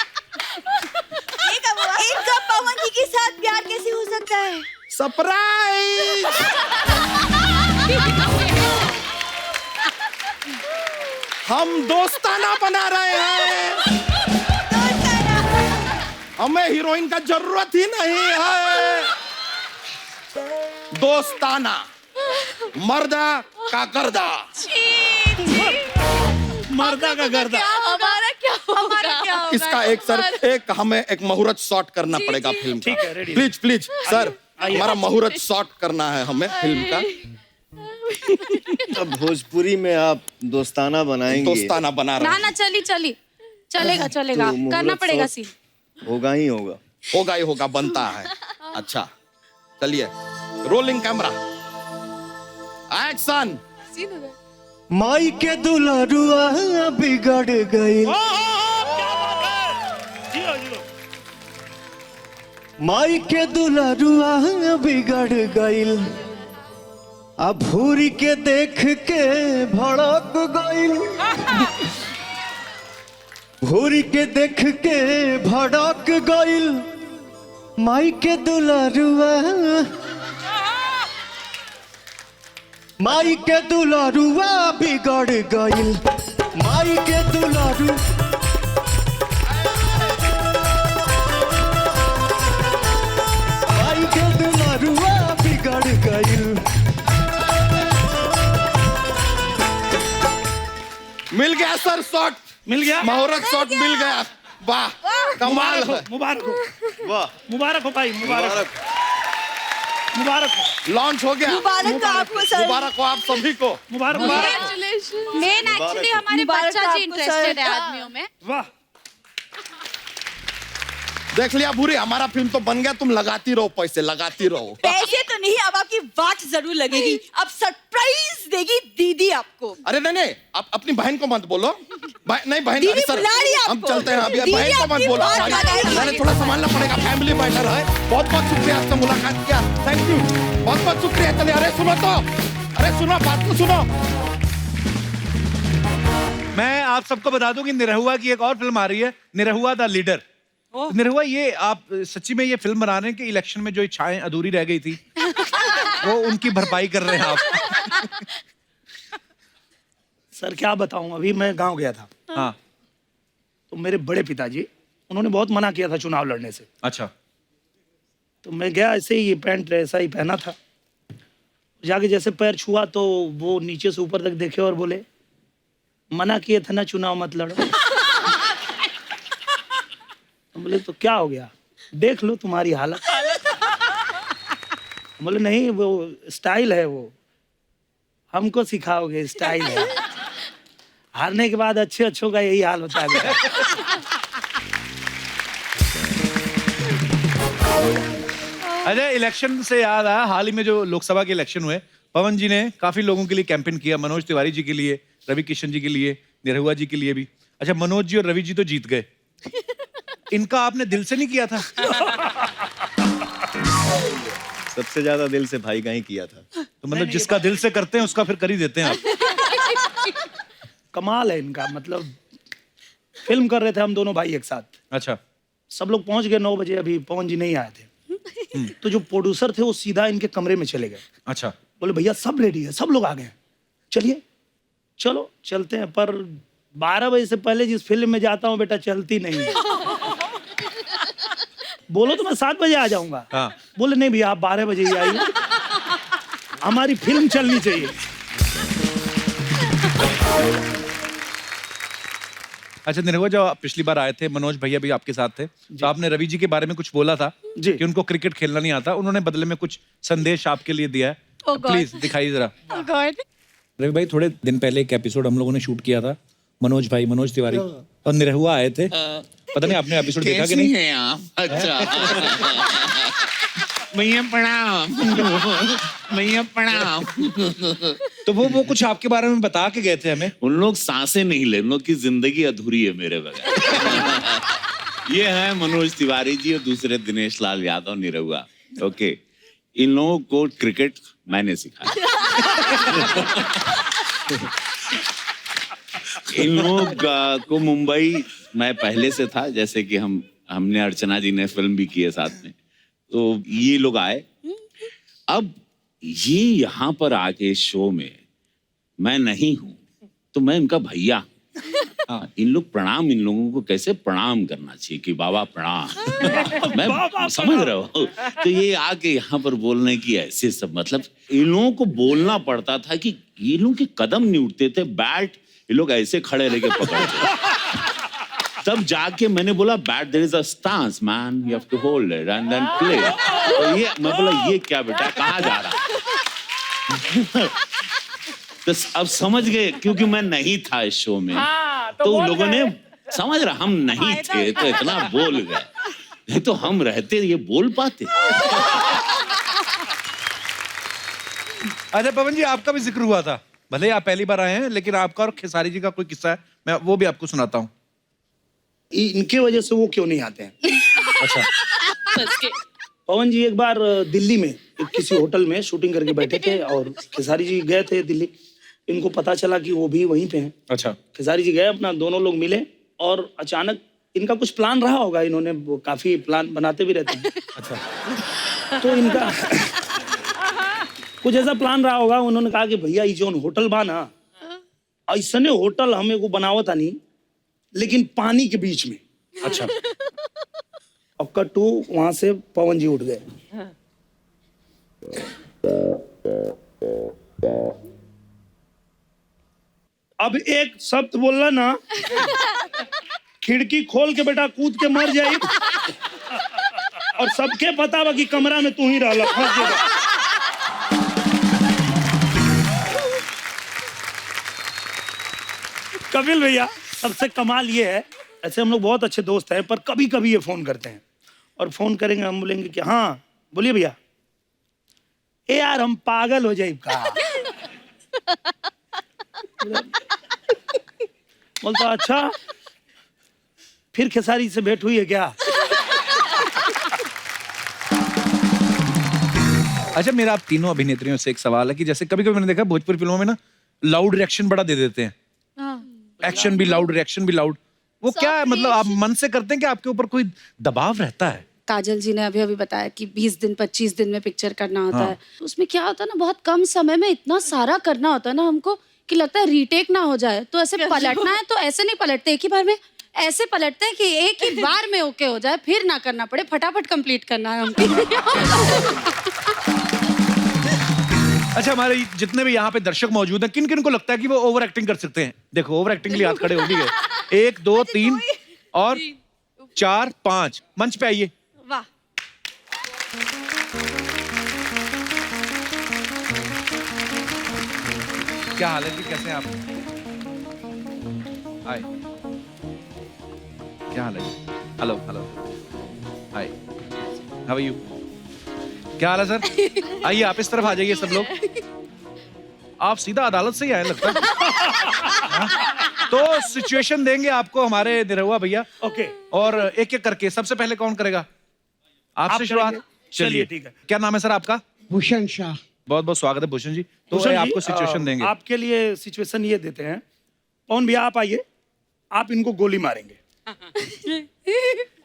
इनका पवन जी के साथ प्यार कैसे हो सकता है। सरप्राइज। हम दोस्ताना बना रहे हैं। हमें हीरोइन का जरूरत ही नहीं है। दोस्ताना, मर्दा का गर्दा। मर्दा का गर्दा। हमारा क्या होगा? इसका एक हमें एक मुहूर्त शॉट करना पड़ेगा फिल्म का। ठीक है, रेडी। प्लीज सर, हमारा मुहूर्त शॉट करना है हमें फिल्म का। अब भोजपुरी में आप दोस्ताना बनाएंगे। दोस्ताना बना रहे ना चलेगा तो करना पड़ेगा शॉट सीन। होगा ही होगा। होगा ही होगा, बनता है। अच्छा चलिए, रोलिंग कैमरा, एक्शन। माई के दुलारुआ बिगड़ गई। माई के दुलारुआ बिगड़ गईल, अब भूरी के देख के भड़क गईल। भूरी के देख के भड़क गईल, माई के दुलारुआ, माई के दुलारुआ बिगड़ गईल। माई के दुलारू, माई के दुलारुआ बिगड़ गईल। मिल गया सर शॉट, मिल गया। मुहूर्त शॉट मिल गया। वाह कमाल है। मुबारक हो, वाह, मुबारक हो भाई, मुबारक हो। लॉन्च हो गया। मुबारक हो आपको सर। मुबारक हो आप सभी को। मुबारक। मेन एक्चुअली हमारे बच्चा जी इंटरेस्टेड है आदमियों में। वाह, देख लिया भूरी, हमारा फिल्म तो बन गया। तुम लगाती रहो पैसे, लगाती रहो। पैसे तो नहीं, अब आपकी वाट जरूर लगेगी। अब सरप्राइज देगी दीदी आपको। अरे नहीं, आप अपनी बहन को मत बोलो। नहीं बहन, दीदी अरे सर बुला रही है हम आपको। चलते हैं अभी। दीदी बहन को मत आपकी बोलो। बात लगाएगी। अरे थोड़ा संभालना पड़ेगा, फैमिली मैटर है। बहुत बहुत शुक्रिया आपसे मुलाकात किया, थैंक यू, बहुत बहुत शुक्रिया। चलिए, अरे सुनो तो, अरे सुनो, बात तो सुनो। मैं आप सबको बता दूं कि निरहुआ की एक और फिल्म आ रही है, निरहुआ द लीडर। निरहुआ, ये आप सच्ची में ये फिल्म बना रहे हैं कि इलेक्शन में जो इच्छाएं अधूरी रह गई थी वो उनकी भरपाई कर रहे हैं आप? सर क्या बताऊं, अभी मैं गांव गया था। हाँ। तो मेरे बड़े पिताजी, उन्होंने बहुत मना किया था चुनाव लड़ने से। अच्छा। तो मैं गया, ऐसे ही पैंट ऐसा ही पहना था। जाके जैसे पैर छुआ तो वो नीचे से ऊपर तक देखे और बोले, मना किए थे ना चुनाव मत लड़ो। बोले तो क्या हो गया, देख लो तुम्हारी हालत। बोले नहीं, वो स्टाइल है, वो हमको सिखाओगे, स्टाइल है। हारने के बाद अच्छे अच्छों का यही हाल होता है मेरा। अजय, इलेक्शन से याद आया, हाल ही में जो लोकसभा के इलेक्शन हुए, पवन जी ने काफी लोगों के लिए कैंपेन किया। मनोज तिवारी जी के लिए, रवि किशन जी के लिए, निरहुआ जी के लिए भी। अच्छा, मनोज जी और रवि जी तो जीत गए, इनका आपने दिल से नहीं किया था? सबसे ज्यादा दिल से भाई का ही किया था। तो मतलब जिसका दिल से करते हैं उसका फिर कर ही देते हैं आप। कमाल है इनका, मतलब फिल्म कर रहे थे हम दोनों भाई एक साथ। अच्छा। सब लोग पहुंच गए 9 बजे, अभी पवन जी नहीं आए थे। तो जो प्रोड्यूसर थे वो सीधा इनके कमरे में चले गए। अच्छा। बोले भैया सब रेडी है, सब लोग आ गए, चलिए चलो चलते हैं। पर 12 बजे से पहले जिस फिल्म में जाता हूँ बेटा चलती नहीं है। बोलो तो मैं 7 बजे आ जाऊंगा। हाँ। बोले नहीं भैया आप 12 बजे ही आइए, हमारी फिल्म चलनी चाहिए। अच्छा निरहुआ, जब आप पिछली बार आए थे, मनोज भैया भी आपके साथ थे, तो आपने रवि जी के बारे में कुछ बोला था जी। कि उनको क्रिकेट खेलना नहीं आता। उन्होंने बदले में कुछ संदेश आपके लिए दिया है। Oh God. प्लीज दिखाइए जरा। Oh God. रवि भाई, थोड़े दिन पहले एक एपिसोड हम लोगों ने शूट किया था, मनोज भाई, मनोज तिवारी और निरहुआ आए थे। पता नहीं आपने एपिसोड देखा कि नहीं? हैं आप? अच्छा। भैया प्रणाम। भैया प्रणाम। तो वो कुछ आपके बारे में बता के गए थे हमें। उन लोग सांसें नहीं ले, उन लोग की जिंदगी अधूरी है मेरे बगैर। ये है मनोज तिवारी जी और दूसरे दिनेश लाल यादव निरहुआ। ओके, इन लोगों को क्रिकेट मैंने सिखाया। इन लोगों को मुंबई मैं पहले से था, जैसे कि हमने अर्चना जी ने फिल्म भी की है साथ में, तो ये लोग आए। अब ये यहाँ पर आके इस शो में मैं नहीं हूं, तो मैं इनका भैया। हाँ, इन लोगों को कैसे प्रणाम करना चाहिए कि बाबा प्रणाम। मैं समझ रहा हूँ। तो ये आके यहाँ पर बोलने की ऐसे सब, मतलब इन लोगों को बोलना पड़ता था कि ये लोग के कदम नहीं उठते थे, बैट ये लोग ऐसे खड़े रह के पकड़ते। तब जाके मैंने बोला, bat there is a stance man, you have to hold it and then play. तो ये मैं बोला, ये क्या बेटा, कहाँ जा रहा? तो अब समझ गए, क्योंकि मैं नहीं था इस शो में। तो लोगों ने समझ रहा, हम नहीं थे तो इतना बोल गए, नहीं तो हम रहते ये बोल पाते। अच्छा पवन जी, आपका भी जिक्र हुआ था, भले आप पहली बार आए हैं, लेकिन आपका और खेसारी जी का कोई किस्सा है, मैं वो भी आपको सुनाता हूँ। इनके वजह से वो क्यों नहीं आते हैं? अच्छा। पवन जी एक बार दिल्ली में किसी होटल में शूटिंग करके बैठे थे और खेसारी जी गए थे दिल्ली। इनको पता चला कि वो भी वहीं पे हैं। अच्छा। खेसारी जी गए, अपना दोनों लोग मिले और अचानक इनका कुछ प्लान रहा होगा, इन्होंने वो काफी प्लान बनाते भी रहते हैं। अच्छा। तो इनका कुछ ऐसा प्लान रहा होगा, उन्होंने कहा कि भैया ये जो होटल बा ना, ऐसने होटल हमें को बनावता नहीं, लेकिन पानी के बीच में। अच्छा। अब कट टू वहां से पवन जी उठ गए। अब एक शब्द बोलना ना, खिड़की खोल के बेटा कूद के मर जाए, और सबके पता बा कि कमरा में तू ही रहला, फंस गया। कपिल भैया, सबसे कमाल ये है, ऐसे हम लोग बहुत अच्छे दोस्त हैं, पर कभी कभी ये फोन करते हैं, और फोन करेंगे हम बोलेंगे कि हाँ बोलिए भैया। ए यार हम पागल हो जाए का। बोलता अच्छा, फिर खेसारी से भेंट हुई है क्या? अच्छा, मेरा आप तीनों अभिनेत्रियों से एक सवाल है कि जैसे कभी कभी मैंने देखा भोजपुरी फिल्मों में ना लाउड रिएक्शन बड़ा दे देते हैं, एक्शन भी लाउड, रिएक्शन भी लाउड। वो क्या है, मतलब आप मन से करते हैं कि आपके ऊपर कोई दबाव रहता है? काजल जी ने अभी बताया कि 20 दिन 25 दिन में पिक्चर करना होता है, तो उसमें क्या होता है ना, बहुत कम समय में इतना सारा करना होता है ना हमको, कि लगता है रीटेक ना हो जाए। तो ऐसे पलटना है तो ऐसे नहीं पलटते एक ही बार में, ऐसे पलटते हैं कि एक ही बार में ओके हो जाए, फिर ना करना पड़े, फटाफट कंप्लीट करना है हमको। अच्छा, हमारे जितने भी यहाँ पे दर्शक मौजूद हैं, किन किन को लगता है कि वो ओवर एक्टिंग कर सकते हैं? देखो, ओवर एक्टिंग के लिए हाथ खड़े हो गए। 1 2 3 और 4 5, मंच पे आइए। वाह। क्या हाल है जी, कैसे हैं आप? हाय, क्या हाल है? Hello hello, hi, how are you? क्या हाल है सर? आइए, आप इस तरफ आ जाइए सब लोग। आप सीधा अदालत से ही आए लगता है। तो सिचुएशन देंगे आपको हमारे निरहुआ भैया। ओके। और एक एक करके, सबसे पहले कौन करेगा? आपसे शुरुआत। चलिए ठीक है। क्या नाम है सर आपका? भूषण शाह। बहुत बहुत स्वागत है भूषण जी। तो भूषण जी, आपको सिचुएशन देंगे। आपके लिए सिचुएशन ये देते हैं, पवन भैया आप आइए, आप इनको गोली मारेंगे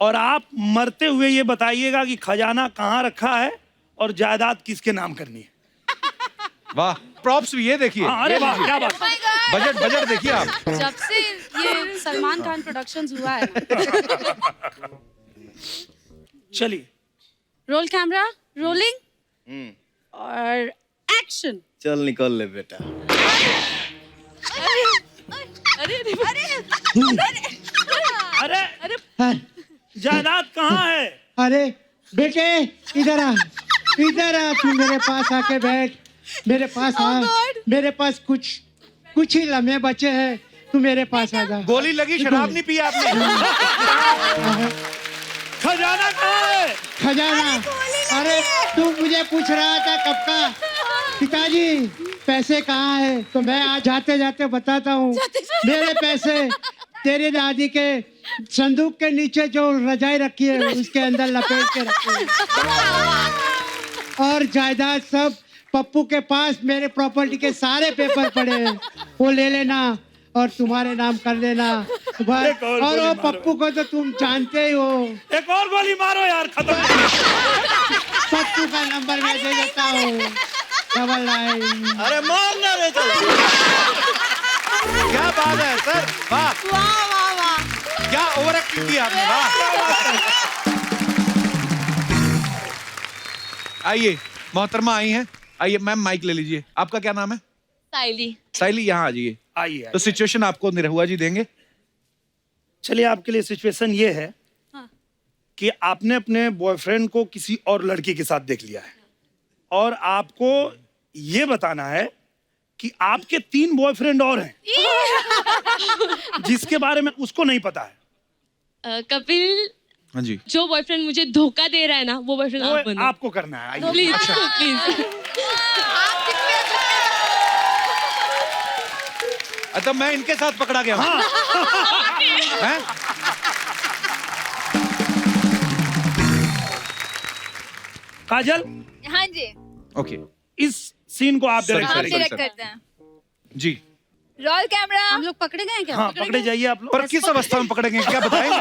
और आप मरते हुए ये बताइएगा कि खजाना कहाँ रखा है और जायदाद किसके नाम करनी है। वाह, प्रॉप्स भी ये देखिए। अरे वाह, क्या बात। बजट देखिए आप। जब से ये सलमान खान प्रोडक्शंस हुआ है ना। चलिए, रोल कैमरा, रोलिंग और एक्शन। चल निकल ले बेटा। अरे जायदाद कहाँ है? अरे बेटे इधर आ, तू मेरे पास आके बैठ, मेरे पास आ। मेरे पास कुछ ही लम्हे बचे हैं, तू मेरे पास आ जा। गोली लगी, शराब नहीं पी आपने? खजाना कहाँ है? खजाना? अरे तू मुझे पूछ रहा था कब का, पिताजी पैसे कहाँ है? तो मैं आज जाते जाते बताता हूँ। मेरे पैसे तेरे दादी के संदूक के नीचे जो रजाई रखी है उसके अंदर लपेट के रखे हैं। और जायदाद सब पप्पू के पास, मेरे प्रॉपर्टी के सारे पेपर पड़े हैं, वो ले लेना और तुम्हारे नाम कर लेना बस। और वो पप्पू को तो तुम जानते ही हो। एक और गोली मारो यार, खत्म। पप्पू का नंबर मैं दे देता हूँ, 99। अरे मारना रे, चल। क्या बात है सर, वाह वाह वाह वाह। क्या ओवर एक्टिंग की आपने, वाह। आइए, मोहतरमा आई हैं। आइए मैम, माइक ले लीजिए। आपका क्या नाम है? साइली। साइली, यहाँ आ जाइए। आइए। तो सिचुएशन आपको निरहुआ जी देंगे। चलिए, आपके लिए सिचुएशन ये है कि आपने अपने बॉयफ्रेंड को किसी और लड़की के साथ देख लिया है और आपको ये बताना है कि आपके 3 बॉयफ्रेंड और हैं जिसके बारे में उसको नहीं पता है। कपिल, हाँ जी, जो बॉयफ्रेंड मुझे धोखा दे रहा है ना, वो बॉयफ्रेंड आप वो बनो। आपको करना है। आइए। Please please. अच्छा मैं इनके साथ पकड़ा गया हूँ। हैं? काजल, हाँ जी, ओके इस सीन को आप Sorry, डायरेक्ट हम sorry, करेंगे। Direct sorry. करते हैं। जी। Roll camera. हम लोग पकड़े गए क्या? हाँ, पकड़े जाइए आप लोग। पर किस अवस्था में पकड़ेंगे, क्या बताएंगे?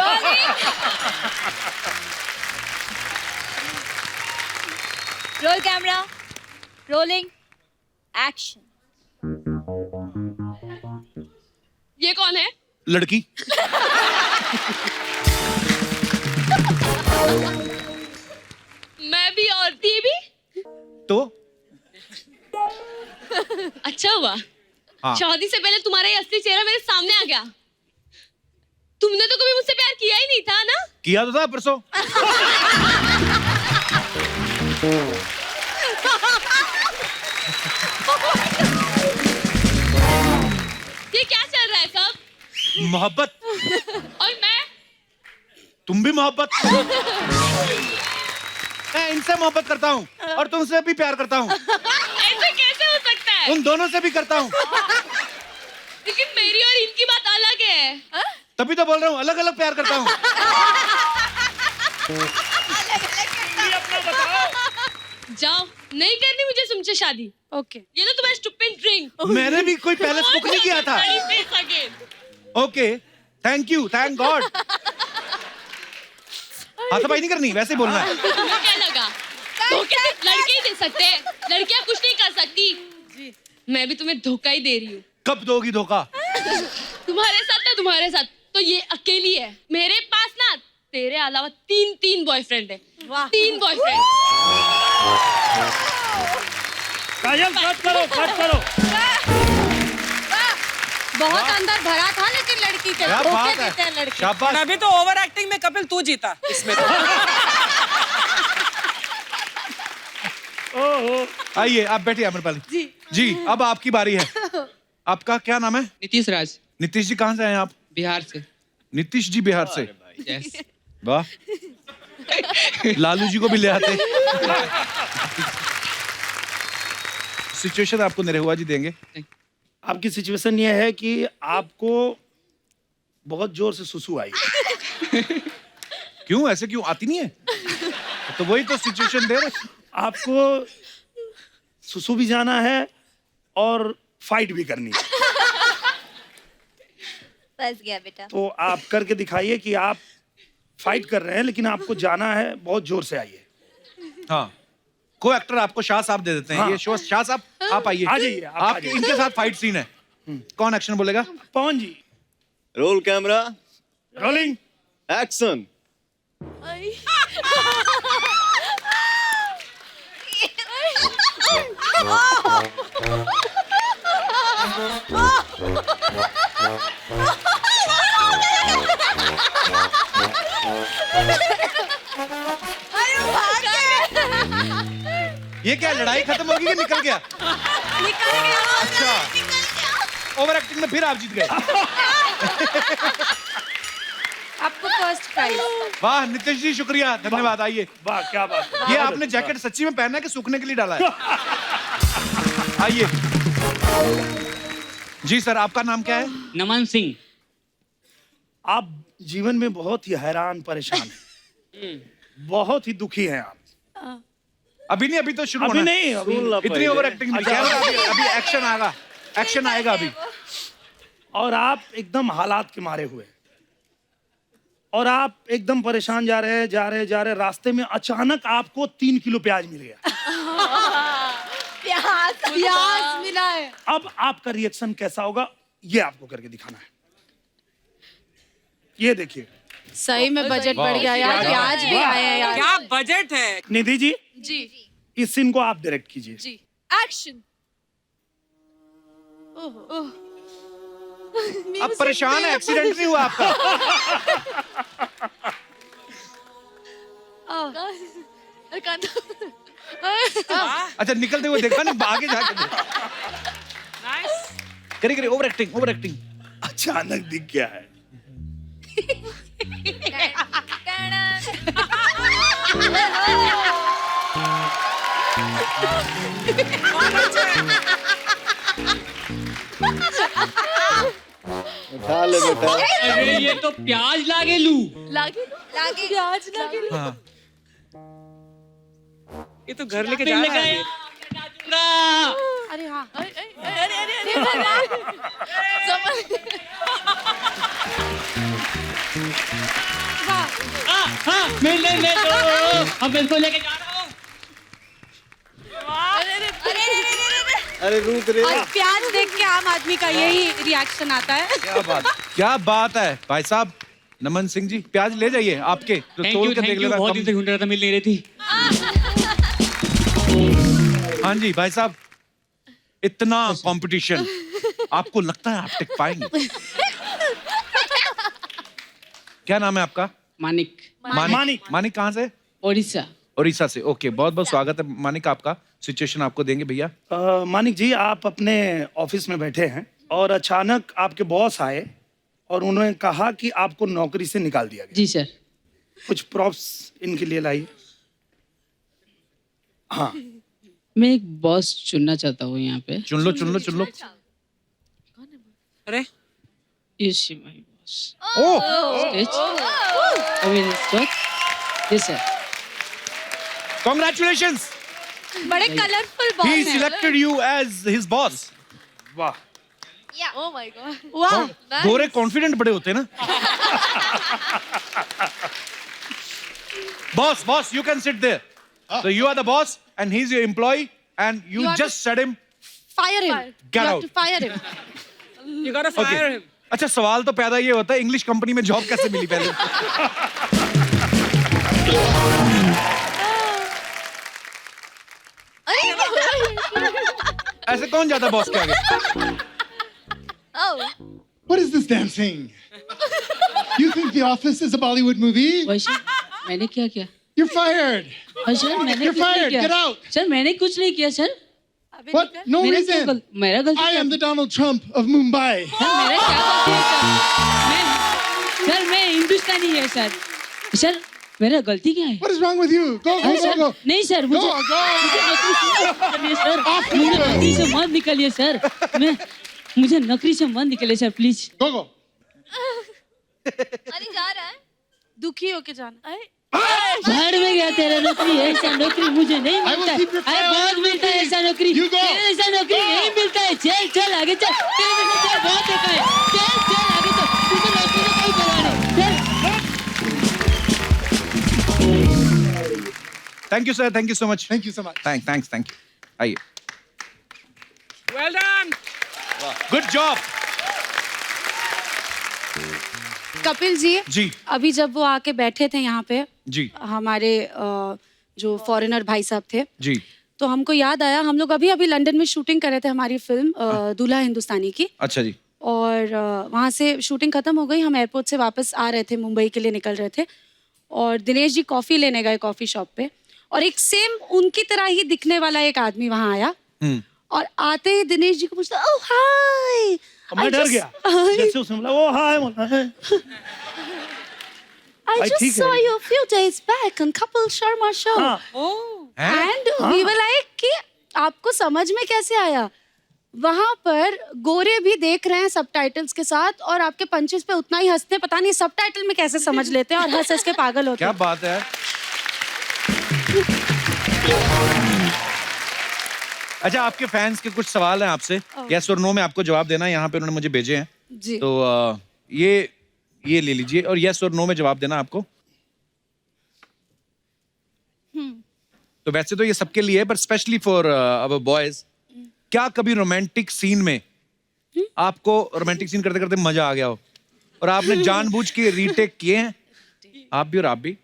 Role camera, rolling, action. ये कौन है? लड़की। मैं भी और ये भी। तो अच्छा हुआ, हाँ। शादी से पहले तुम्हारा ये असली चेहरा मेरे सामने आ गया। तुमने तो कभी मुझसे प्यार किया ही नहीं था ना? किया तो था परसों। ये क्या चल रहा है सब? मोहब्बत। और मैं? तुम भी मोहब्बत। मैं इनसे मोहब्बत करता हूँ और तुमसे भी प्यार करता हूँ। ऐसे कैसे हो सकता है? उन दोनों से भी करता हूँ। लेकिन मेरी और इनकी बात अलग है। तभी तो बोल रहा हूँ, अलग अलग प्यार करता हूँ। जाओ, नहीं करनी मुझे तुमसे शादी। ओके। ये लो तुम्हारा स्टूपिड ड्रिंक। मैंने भी कोई पहले स्पोक नहीं किया था। Okay, thank you, thank God. हाथापाई नहीं करनी, वैसे ही बोलना है। तुम्हें क्या लगा? धोखे सिर्फ लड़के ही दे सकते हैं, लड़कियां कुछ नहीं कर सकती। मैं भी तुम्हें धोखा ही दे रही हूँ। कब दोगी धोखा? तुम्हारे साथ ना, तुम्हारे साथ तो ये अकेली है। मेरे पास ना तेरे अलावा 3 बॉयफ्रेंड है। 3 बॉयफ्रेंड। काजल, कट करो, कट करो। बहुत अंदर भरा था लेकिन लड़की के क्या धोखे बात देते हैं है, लड़के। शाबाश। अभी तो ओवर एक्टिंग में कपिल तू जीता इसमें तो। ओहो। आइए, आप बैठिए अमरपाली जी। अब आपकी बारी है। आपका क्या नाम है? नीतीश राज, नीतीश जी, कहाँ से हैं आप? बिहार से। नीतीश जी बिहार से, यस। वाह। लालू जी को भी ले आते। सिचुएशन आपको निरहुआ जी देंगे। आपकी सिचुएशन ये है कि आपको बहुत जोर से सुसु आई। क्यों, ऐसे क्यों? आती नहीं है? तो वही तो सिचुएशन दे रहे। आपको सुसु भी जाना है और फाइट भी करनी है। फंस गया बेटा। तो आप करके दिखाइए कि आप फाइट कर रहे हैं लेकिन आपको जाना है, बहुत जोर से आइए। हाँ, को एक्टर आपको शाह साहब दे देते हैं। हाँ। ये शो शाह साहब, आप आइए। आ जाइए, आप आ आपके जाइए। इनके साथ फाइट सीन है। कौन एक्शन बोलेगा? Pawan ji. Roll camera, rolling, action. ये क्या लड़ाई खत्म होगी कि निकल गया? निकल गया। अच्छा। ओवर एक्टिंग में फिर आप जीत गए। आपको फर्स्ट प्राइज। वाह नितेश जी, शुक्रिया, धन्यवाद। आइए। वाह क्या बात है। ये आपने जैकेट सच्ची में पहना है कि सूखने के लिए डाला है? आइए जी सर, आपका नाम क्या है? नमन सिंह। आप जीवन में बहुत ही हैरान परेशान हैं, बहुत ही दुखी हैं आप। अभी नहीं, अभी तो शुरू अभी होना नहीं, है। अभी इतनी ओवर एक्टिंग नहीं। अच्छा। अभी एक्शन आएगा, एक्शन आएगा अभी। और आप एकदम हालात के मारे हुए, और आप एकदम परेशान जा रहे, रास्ते में अचानक आपको 3 किलो प्याज मिल गया। प्याज मिला है। अब आपका रिएक्शन कैसा होगा, ये आपको करके दिखाना है। ये देखिए। सही में बजट बढ़ गया यार, प्याज भी आए हैं यार। क्या बजट है। निधि जी, जी इस सीन को आप डायरेक्ट कीजिए। जी एक्शन। आप परेशान है, एक्सीडेंट नहीं हुआ आपका? अच्छा, निकलते हुए देखा ना, आगे जाके नाइस। करिए ओवर एक्टिंग, ओवर एक्टिंग। अचानक दिख गया है। उठा ले बेटा। अरे ये तो प्याज लागे लू। प्याज लागे हाँ। ये तो घर लेके जा रहा है। अरे हाँ, हाँ मिलने में तो अब इसको लेके जा रहा हूँ। अरे रुक रे। और प्याज देख के आम आदमी का यही रिएक्शन आता है। क्या बात है भाई साहब। नमन सिंह जी, प्याज ले जाइए आपके, तो तोल के देख लेना। बहुत दिन से ढूंढ रहा था, मिल नहीं रही थी। हाँ जी भाई साहब, इतना कंपटीशन, आपको लगता है आप टिक पाएंगे? क्या नाम है आपका? मानिक। मानिक कहाँ से? ओडिशा। उड़ीसा से। ओके, बहुत बहुत स्वागत है मानिक आपका। सिचुएशन आपको देंगे भैया। मानिक जी, आप अपने ऑफिस में बैठे हैं और अचानक आपके बॉस आए और उन्होंने कहा कि आपको नौकरी से निकाल दिया गया। जी सर। कुछ प्रॉप्स इनके लिए लाइए। हाँ, मैं एक बॉस चुनना चाहता हूँ यहाँ पे। चुन लो, चुन लो, चुन लो। अरे Is she my boss? Oh, Stage. I mean, what? Yes sir. congratulations, बड़े कलरफुल he बॉस हैं। selected you as his boss। वाह। Oh my god. वाह, गोरे कॉन्फिडेंट बड़े होते हैं ना। Boss, you can sit there. So you are the boss and he's your employee and you You have just said him, fire him. Get You have out. to fire him. you gotta fire him. अच्छा सवाल तो पैदा ये होता है, English company में job कैसे मिली पहले? ऐसे कौन जाता बॉस के आगे? What is this damn thing? You think The Office is a Bollywood movie? वैसे मैंने क्या किया? You're fired. सर मैंने You're कुछ नहीं fired. किया। Get out. सर मैंने कुछ नहीं किया सर। What? No मेरा क्या reason. मेरा गलती I क्या? am the Donald Trump of Mumbai. Sir मेरा क्या गलती है सर? मैं हिंदुस्तानी है सर। सर मेरा गलती क्या है? What is wrong with you? Go, हाँ, go, सर, go, go. नहीं सर, मुझे Go, go. सर, मुझे नौकरी से मत निकालिए सर। मुझे नौकरी से मत निकालिए सर, प्लीज। Go, go. अरे जा रहा है। दुखी होके जाना। भाड़ में गया तेरा नौकरी, ऐसा नौकरी मुझे नहीं I will मिलता है। keep your अरे file बहुत on मिलता है repeat. ऐसा नौकरी। You go. तेरे ऐसा नौकरी नहीं मिलता है। चल चल आगे चल। तेरे जैसा चल बहुत देखा है। चल चल आगे चल। तुझे नौकरी से कोई परवाह नहीं। चल। Thank you sir, thank you so much. Thank you so much. Thanks. आइए। Well done. Good job. Kapil ji, जी अभी जब वो आके बैठे थे यहाँ पे, जी हमारे जो फॉरेनर भाई साहब थे, जी। तो हमको याद आया, हम लोग अभी अभी लंदन में शूटिंग कर रहे थे हमारी फिल्म दूल्हा हिंदुस्तानी की। अच्छा जी। और वहाँ से शूटिंग खत्म हो गई, हम एयरपोर्ट से वापस आ रहे थे, मुंबई के लिए निकल रहे थे, और दिनेश जी कॉफ़ी लेने गए कॉफ़ी शॉप पे, और एक सेम उनकी तरह ही दिखने वाला एक आदमी वहां आया और आते ही दिनेश जी को पूछता ओह हाय। मैं डर गया जैसे उसने बोला ओ हाय बोला I भाई, just ठीक saw है। you a few days back on Kapil Sharma show. And we were like कि आपको समझ में कैसे आया? वहां पर गोरे भी देख रहे हैं सबटाइटल्स के साथ और आपके पंचेस पे उतना ही हंसते हैं, पता नहीं सबटाइटल में कैसे समझ लेते हैं और हंस हंस के पागल होते क्या हैं। बात है। अच्छा, आपके फैंस के कुछ सवाल हैं आपसे, यस और नो में आपको जवाब देना है। यहाँ पे उन्होंने मुझे भेजे हैं जी। तो ये ले लीजिए और यस और नो में जवाब देना आपको। तो वैसे तो ये सबके लिए है पर स्पेशली फॉर अवर बॉयज, क्या कभी रोमांटिक सीन में आपको रोमांटिक सीन करते करते मजा आ गया हो और आपने जानबूझ के रीटेक किए हैं? आप भी और आप भी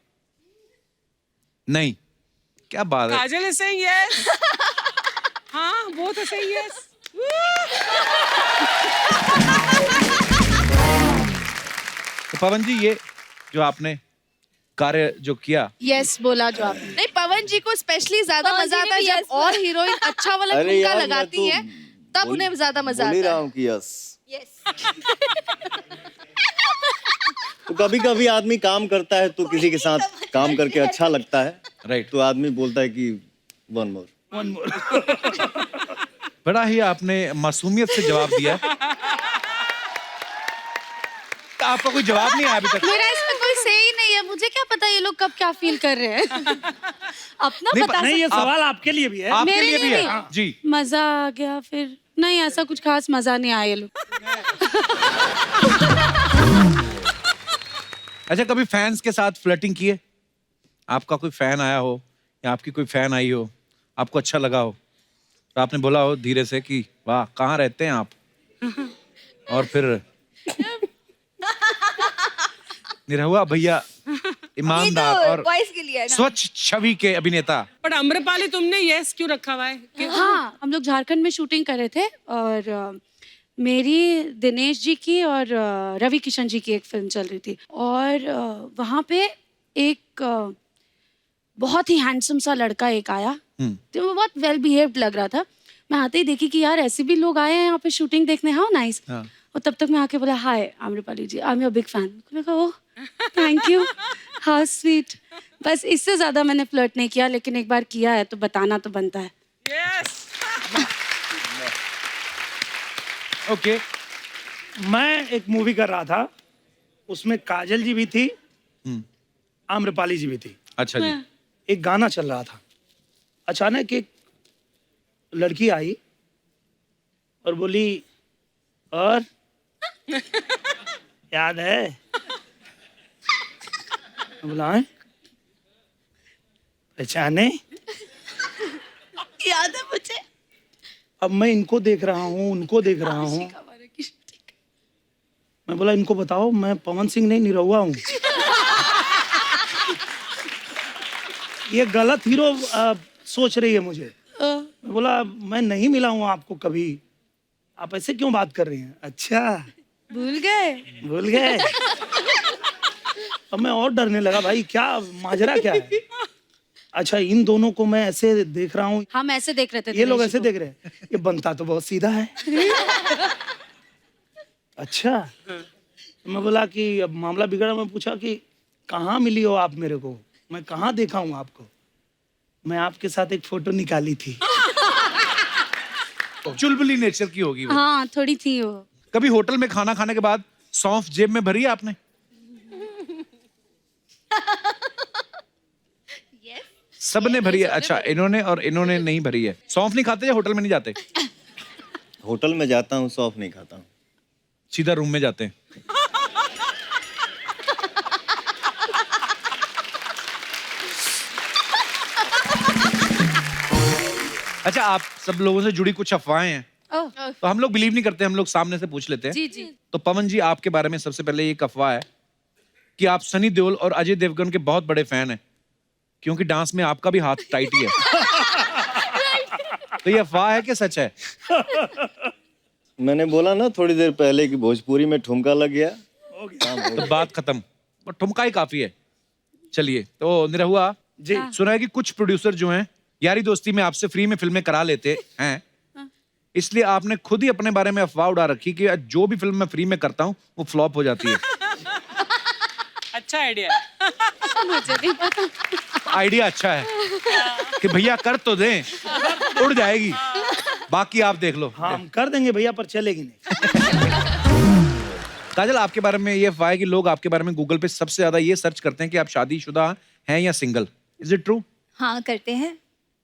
नहीं? क्या बात है। काजल is saying yes. हाँ, both are saying yes. तो पवन जी, ये जो आपने कार्य जो किया, यस बोला जो आपने। नहीं, पवन जी को स्पेशली ज्यादा पवन मजा जी ने आता है भी जब yes और हीरोइन अच्छा वाला अरे ठुमका यार, मैं लगाती तो है, तब उन्हें ज्यादा मजा बोल ही आता रहा है। हूँ कि यस। यस तो कभी कभी आदमी काम करता है तो किसी के साथ काम करके अच्छा लगता है, राइट, तो आदमी बोलता है कि वन मोर। बड़ा ही आपने मासूमियत से जवाब दिया। तो आपका कोई जवाब नहीं आया अभी तक। मेरा इसमें कोई से ही नहीं है, मुझे क्या पता ये लोग कब क्या फील कर रहे हैं। अपना नहीं, बता नहीं, ये सकते। सवाल आपके लिए भी है। आपके मेरे लिए भी लिए है। भी? हाँ, जी। मजा आ गया फिर? नहीं, ऐसा कुछ खास मजा नहीं आया ये लोग। अच्छा, कभी फैंस के साथ फ्लर्टिंग की है? आपका कोई फैन आया हो या आपकी कोई फैन आई हो, आपको अच्छा लगा हो तो आपने बोला हो धीरे से कि वाह कहाँ रहते हैं आप, और फिर निरहुआ भैया ईमानदार और बॉयज के लिए है ना। स्वच्छ छवि के अभिनेता। बट आम्रपाली, तुमने yes क्यों रखा हुआ है? हाँ, हम लोग झारखंड में शूटिंग कर रहे थे और मेरी दिनेश जी की और रवि किशन जी की एक फिल्म चल रही थी और वहाँ पे एक बहुत ही हैंडसम सा लड़का एक आया, तो वो बहुत वेल बिहेव्ड लग रहा था। मैं आते ही देखी कि यार ऐसे भी लोग आए हैं यहाँ पे शूटिंग देखने, हाउ नाइस। और तब तक मैं आके बोला hi Amrapali ji, I am your big fan. मैंने कहा oh thank you, how sweet. बस इससे ज्यादा मैंने फ्लर्ट नहीं किया, लेकिन एक बार किया है तो बताना तो बनता है। ओके। मैं एक मूवी कर रहा था, उसमें काजल जी भी थी, आम्रपाली जी भी थी। अच्छा जी। एक गाना चल रहा था, अचानक एक लड़की आई और बोली और याद है? मैं बोला "हैं? पहचाने?" याद है मुझे। अब मैं इनको देख रहा हूँ, उनको देख रहा हूँ। मैं बोला इनको बताओ मैं पवन सिंह नहीं निरहुआ हूँ। ये गलत हीरो सोच रही है मुझे। मैं बोला मैं नहीं मिला हूँ आपको कभी, आप ऐसे क्यों बात कर रही हैं? अच्छा भूल गए? भूल गए। अब मैं और डरने लगा, भाई क्या माजरा क्या है? अच्छा, इन दोनों को मैं ऐसे देख रहा हूँ, हम ऐसे देख रहे थे, ये लोग दिनेश ऐसे जी को। देख रहे हैं, ये बनता तो बहुत सीधा है। अच्छा, तो मैं बोला कि अब मामला बिगड़ा। मैं पूछा कि कहाँ मिली हो आप मेरे को, मैं कहाँ देखा हूँ आपको? मैं आपके साथ एक फोटो निकाली थी। चुलबुली नेचर की होगी वो। हाँ थोड़ी थी वो। कभी होटल में खाना खाने के बाद सौंफ जेब में भरी है आपने? सबने भरी है। अच्छा, इन्होंने और इन्होंने नहीं भरी है। सौंफ नहीं खाते या होटल में नहीं जाते? होटल में जाता हूँ, सौंफ नहीं खाता हूँ। सीधा रूम में जाते हैं। अच्छा, आप सब लोगों से जुड़ी कुछ अफवाहें हैं तो हम लोग बिलीव नहीं करते, हम लोग सामने से पूछ लेते हैं। जी जी। तो पवन जी, आपके बारे में सबसे पहले एक अफवाह है कि आप सनी देओल और अजय देवगन के बहुत बड़े फैन हैं, क्योंकि डांस में आपका भी हाथ टाइट ही है। तो ये अफवाह है कि सच है? मैंने बोला ना थोड़ी देर पहले कि भोजपुरी में ठुमका लग गया। तो बात खत्म, और ठुमका ही काफी है। चलिए, तो निरहुआ, जी। सुना है कि कुछ प्रोड्यूसर जो हैं यारी दोस्ती में आपसे फ्री में फिल्में करा लेते हैं, इसलिए आपने खुद ही अपने बारे में अफवाह उड़ा रखी कि जो भी फिल्म मैं फ्री में करता हूँ वो फ्लॉप हो जाती है। अच्छा आइडिया है। मुझे नहीं पता। आइडिया अच्छा है कि भैया कर तो दें, उड़ जाएगी, बाकी आप देख लो। हाँ हम कर देंगे भैया, पर चलेगी नहीं। काजल, आपके बारे में ये अफवाह है कि लोग आपके बारे में गूगल पे सबसे ज्यादा ये सर्च करते हैं कि आप शादीशुदा हैं या सिंगल। Is it true? हाँ करते हैं,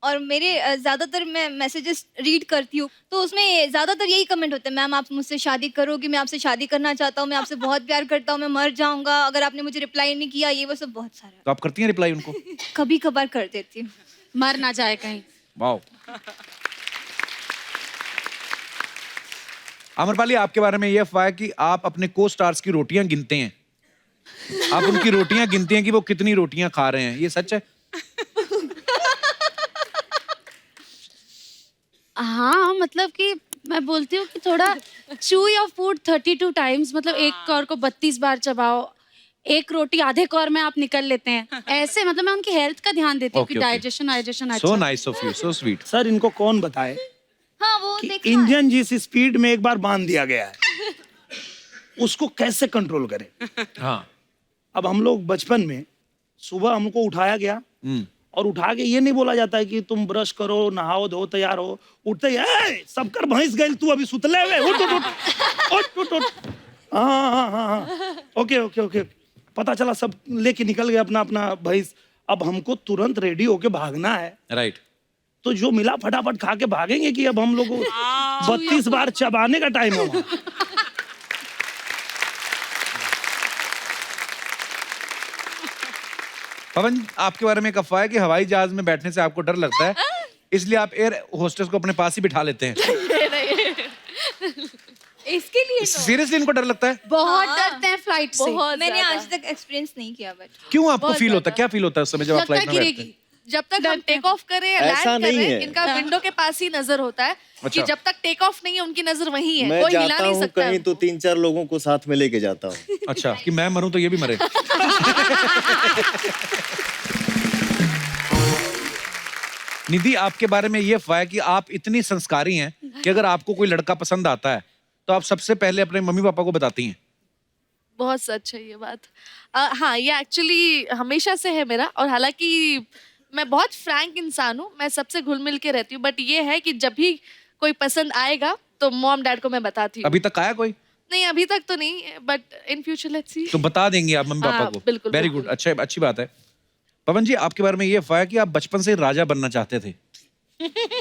और मेरे ज़्यादातर मैं मैसेजेस रीड करती हूँ तो उसमें ज़्यादातर यही कमेंट होते हैं, मैम आप मुझसे शादी करोगी, मैं आपसे शादी करना चाहता हूँ, मैं आपसे बहुत प्यार करता हूँ, मैं मर जाऊँगा अगर आपने मुझे रिप्लाई नहीं किया, ये वो सब बहुत सारा। तो आप करती हैं रिप्लाई उनको? कभी कभार कर देती हूँ। मर ना जाए कहीं। वाओ। अमरपाली, आपके बारे में ये अफवाह है कि आप अपने को स्टार्स की रोटियां गिनते हैं। आप उनकी रोटियां गिनते हैं कि वो कितनी रोटियां खा रहे हैं, ये सच है? हाँ मतलब कि मैं बोलती हूँ कि थोड़ा chew your food 32 times, मतलब एक कौर को 32 बार चबाओ, एक रोटी आधे कौर में आप निकल लेते हैं, ऐसे मतलब मैं उनकी हेल्थ का ध्यान देती हूँ कि digestion so nice of you, so sweet. Sir इनको कौन बताए हाँ वो कि देखा इंजन जिस स्पीड में एक बार बांध दिया गया है उसको कैसे कंट्रोल करें। हाँ। अब हम लोग बचपन में सुबह हमको उठाया गया और उठा के ये नहीं बोला जाता है कि तुम ब्रश करो, नहाओ धो, तैयार हो, उठते ही सब कर भैंस गई तू अभी सुतले हुए, उठ उठ उठ उठ उठ उठ। हाँ ओके ओके ओके, पता चला सब लेके निकल गए अपना अपना भैंस। अब हमको तुरंत रेडी होके भागना है, राइट। तो जो मिला फटाफट खा के भागेंगे कि अब हम लोग 32 बार चबाने का टाइम होगा। पवन, आपके बारे में एक अफवाह है कि हवाई जहाज में बैठने से आपको डर लगता है, इसलिए आप एयर होस्टेस को अपने पास ही बिठा लेते हैं। इसके लिए सीरियसली इनको डर लगता है? बहुत डरते हैं फ्लाइट से। मैंने आज तक एक्सपीरियंस नहीं किया, बट क्यों आपको फील होता है, क्या फील होता है उस समय जब आप फ्लाइट में बैठते हैं? जब तक हम टेक ऑफ करें या ऐसा लैंड कर नहीं रहे है। हैं, इनका विंडो के पास ही नजर होता है कि अच्छा। जब तक टेक ऑफ नहीं है उनकी नजर वहीं है, मैं कोई हिला जाता नहीं हूँ सकता कहीं तो 3-4 लोगों को साथ में लेके जाता हूँ। अच्छा, कि मैं मरूं तो ये भी मरे। निधि, आपके बारे में ये अफवाह है कि आप इतनी संस्कारी हैं कि अगर आपको कोई लड़का पसंद आता है तो आप सबसे पहले अपने मम्मी पापा को बताती हैं। बहुत सच है ये बात। हाँ ये एक्चुअली हमेशा से है मेरा, और हालांकि मैं बहुत फ्रैंक इंसान हूँ, मैं सबसे घुल मिल के रहती हूँ, बट ये है कि जब भी कोई पसंद आएगा तो मॉम डैड को मैं बताती हूँ। अभी तक आया कोई? नहीं अभी तक तो नहीं, but in future let's see. तो बता देंगे आप मम्मी पापा हाँ, को? बिल्कुल, वेरी बिल्कुल। गुड, अच्छा, अच्छी बात है। पवन जी, आपके बारे में ये अफवाह है कि आप बचपन से राजा बनना चाहते थे,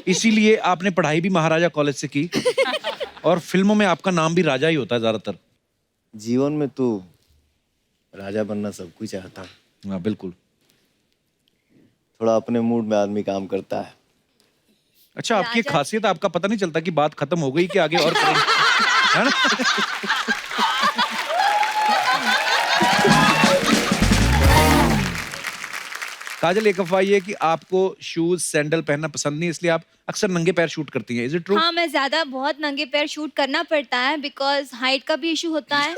इसीलिए आपने पढ़ाई भी महाराजा कॉलेज से की, और फिल्मों में आपका नाम भी राजा ही होता है ज्यादातर। जीवन में तो राजा बनना सब कोई चाहता है। हाँ बिल्कुल। थोड़ा अपने मूड में आदमी काम करता है। अच्छा, आपकी एक खासियत, आपका पता नहीं चलता कि बात खत्म हो गई कि आगे और करेंगे, है ना? काजल, एक अफवाह ये है कि आपको शूज सैंडल पहनना पसंद नहीं, इसलिए आप अक्सर नंगे पैर शूट करती हैं। Is it true? हाँ मैं ज्यादा बहुत नंगे पैर शूट करना पड़ता है, बिकॉज हाइट का भी इशू होता है।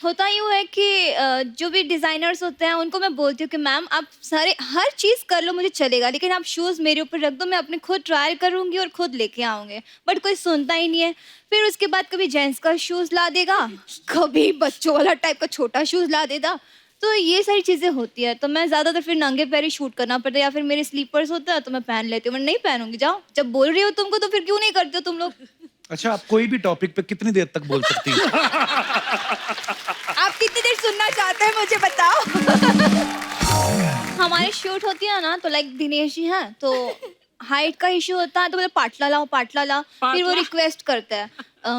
होता यूँ है कि जो भी डिजाइनर्स होते हैं उनको मैं बोलती हूँ कि मैम आप सारे हर चीज़ कर लो, मुझे चलेगा, लेकिन आप शूज़ मेरे ऊपर रख दो, मैं अपने खुद ट्रायल करूँगी और खुद लेके आऊँगी। बट कोई सुनता ही नहीं है। फिर उसके बाद कभी जेंट्स का शूज़ ला देगा, कभी बच्चों वाला टाइप का छोटा शूज़ ला देगा, तो ये सारी चीज़ें होती है। तो मैं ज़्यादातर फिर नंगे पैर ही शूट करना पड़ता है, या फिर मेरे स्लीपर्स होता है तो मैं पहन लेती हूँ। मैं नहीं पहनूंगी, जाओ, जब बोल रही हो तुमको तो फिर क्यों नहीं करते हो तुम लोग? अच्छा, आप कोई भी टॉपिक पे कितनी देर तक बोल सकती हैं? आप कितनी देर सुनना चाहते हैं मुझे बताओ। हमारे शूट होती है ना, तो लाइक दिनेश जी हैं, तो हाइट का इशू होता है, तो बोले पाटला लाओ पाटला लाओ। फिर वो रिक्वेस्ट करता है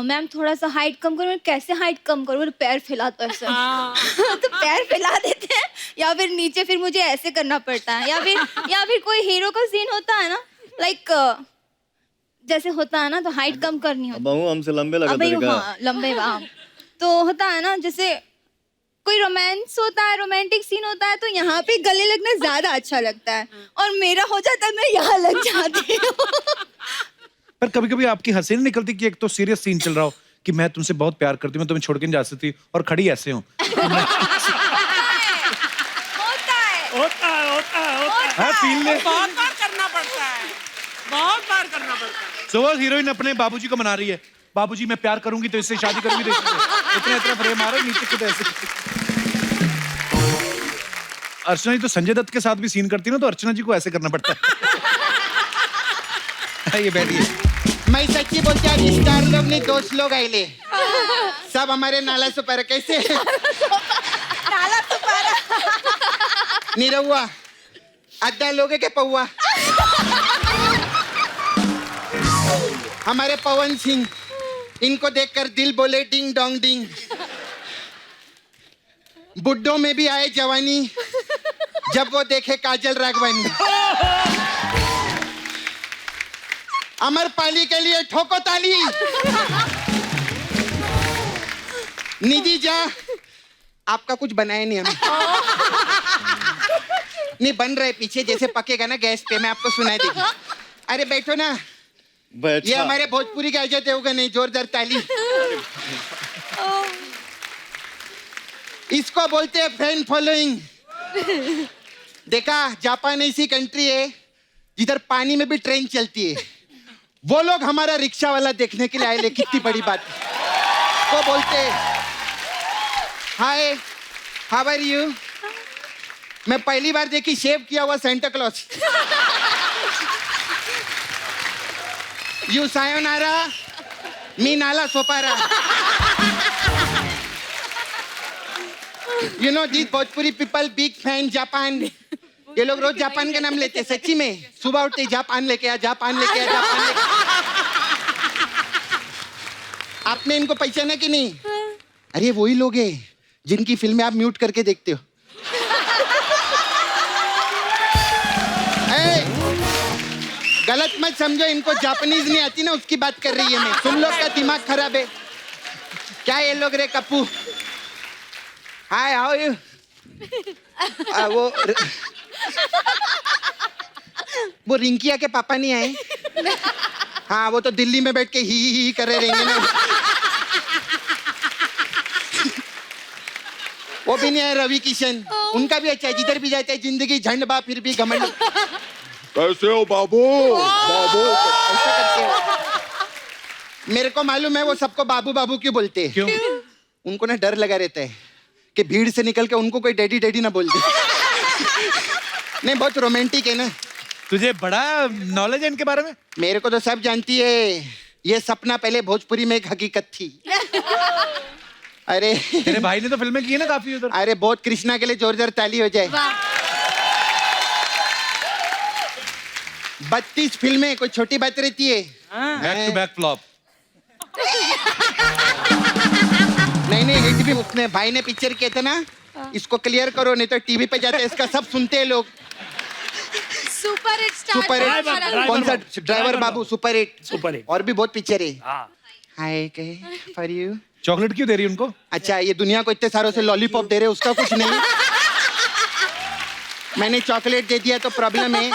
मैम थोड़ा सा हाइट कम करो। कैसे हाइट कम करो? बोले पैर फैलाता है ऐसे। तो पैर फैला देते हैं, या फिर नीचे फिर मुझे ऐसे करना पड़ता है, या फिर कोई हीरो का सीन होता है ना, लाइक जैसे होता है ना, तो हाइट कम करनी होती है। अब हमसे लंबे लगा अबे हाँ, लंबे वहाँ तो होता है ना, जैसे कोई रोमांस होता है, रोमांटिक सीन होता है, तो यहाँ पे गले लगना ज्यादा अच्छा लगता है, और मेरा हो जाता है मैं यहाँ लग जाती हूँ। पर कभी कभी आपकी हंसी नहीं निकलती कि एक तो सीरियस सीन चल रहा हो कि मैं तुमसे बहुत प्यार करती हूँ, मैं तुम्हें छोड़ के नहीं जा सकती, और खड़ी ऐसे हूँ। होता है हाँ, फील ले। बहुत बार करना पड़ता है, बहुत बार करना पड़ता है। सो वो हीरोइन अपने बाबूजी को मना रही है, बाबूजी मैं प्यार करूंगी तो इससे शादी करूंगी तो इससे। इतना इतना फ्रेम आ रहा है नीचे खुद ऐसे। अर्चना जी तो संजय दत्त के साथ भी सीन करती ना, तो अर्चना जी को ऐसे करना पड़ता है। ये बैठिए। मैं सच्ची बोलती आज स्टार लोग नहीं, दोस्त लोग आए सब हमारे नाला सुपारा। कैसे नाला सुपारा निरहुआ अद्दा लोगे के पौआ। हमारे पवन सिंह, इनको देखकर दिल बोले डिंग डोंग डिंग। बुड्ढों में भी आए जवानी जब वो देखे काजल राघवानी। अमर पाली के लिए ठोको ताली। निधि जा, आपका कुछ बनाया नहीं हमें। नहीं बन रहे पीछे, जैसे पकेगा ना गैस पे मैं आपको सुनाई देगी। अरे बैठो ना, ये हमारे भोजपुरी के अजय देवगन नहीं, जोरदार ताली। इसको बोलते हैं फैन फॉलोइंग। देखा, जापान ऐसी कंट्री है जिधर पानी में भी ट्रेन चलती है। वो लोग हमारा रिक्शा वाला देखने के लिए आए, ले कितनी बड़ी बात। को बोलते हाय हाउ आर यू। मैं पहली बार देखी शेव किया हुआ Santa Claus. You sayonara me Nala Sopara. You know this Bhojpuri people big fan Japan. ये लोग रोज जापान का नाम लेते हैं, सच्ची में। सुबह उठते जापान लेके आ, जापान लेके आ, जापान लेके आ। आपने इनको पहचाना कि नहीं? अरे वही लोग हैं जिनकी फिल्में आप म्यूट करके देखते हो। गलत मत समझो, इनको जापानीज नहीं आती ना, उसकी बात कर रही है मैं। तुम लोग का दिमाग खराब है क्या? ये लोग रे कप्पू। Hi how you. वो रिंकिया के पापा नहीं आए? हाँ, वो तो दिल्ली में बैठ के ही कर रहे रहेंगे ना। वो भी नहीं आए रवि किशन, उनका भी अच्छा है। जिधर भी जाते हैं जिंदगी झंड बा फिर भी घमंड। कैसे हो बाबू? बाबू ऐसा करते हो। मेरे को मालूम है वो सबको बाबू बाबू क्यों बोलते हैं। क्यों? उनको ना डर लगा रहता है कि भीड़ से निकल के उनको कोई डैडी डैडी ना बोल दे। नहीं, बहुत रोमांटिक है ना। तुझे बड़ा नॉलेज है इनके बारे में। मेरे को तो सब जानती है। ये सपना पहले भोजपुरी में एक हकीकत थी। अरे तेरे भाई ने तो फिल्में की है ना काफी उधर। अरे बहुत, कृष्णा के लिए जोरदार ताली हो जाए। 32 फिल्में, कोई छोटी बात रहती है? Back to back flop. नहीं हिट भी उसने, भाई ने पिक्चर किया था ना। इसको क्लियर करो नहीं तो टीवी पे जाते इसका सब सुनते हैं लोग। Super hit star. Super hit कौन सा? ड्राइवर बाबू सुपर हिट। Super hit. और भी बहुत पिक्चर है। हाँ। हाय के फॉर यू। चॉकलेट क्यों दे रही है उनको? अच्छा, ये दुनिया को इतने सारों से लॉलीपॉप दे रहे, उसका कुछ नहीं। मैंने चॉकलेट दे दिया तो प्रॉब्लम है।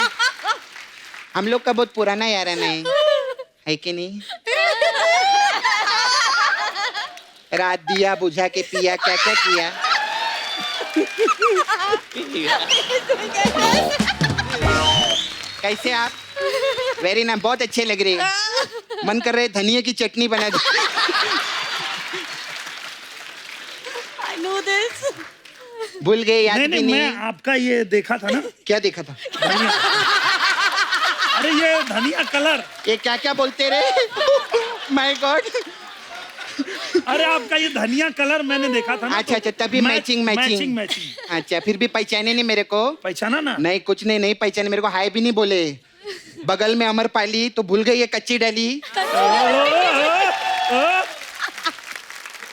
हम लोग का बहुत पुराना याराना है कि नहीं? रात दिया बुझा के पिया, क्या क्या किया। कैसे आप? वेरी नाइस, बहुत अच्छे लग रहे हैं। मन कर रहे धनिया की चटनी बना दे। I know this. भूल गए, याद भी नहीं, नहीं। मैं आपका ये देखा था ना। क्या देखा था? अरे ये धनिया कलर। ये क्या क्या बोलते रहे? My God. अरे आपका ये धनिया कलर मैंने देखा था ना। अच्छा अच्छा, तभी मैचिंग मैचिंग। अच्छा, फिर भी पहचाने नहीं मेरे को? पहचाना ना? नहीं, कुछ नहीं पहचाने मेरे को। हाय भी नहीं बोले। बगल में अमर पाली तो भूल गई, ये कच्ची डाली।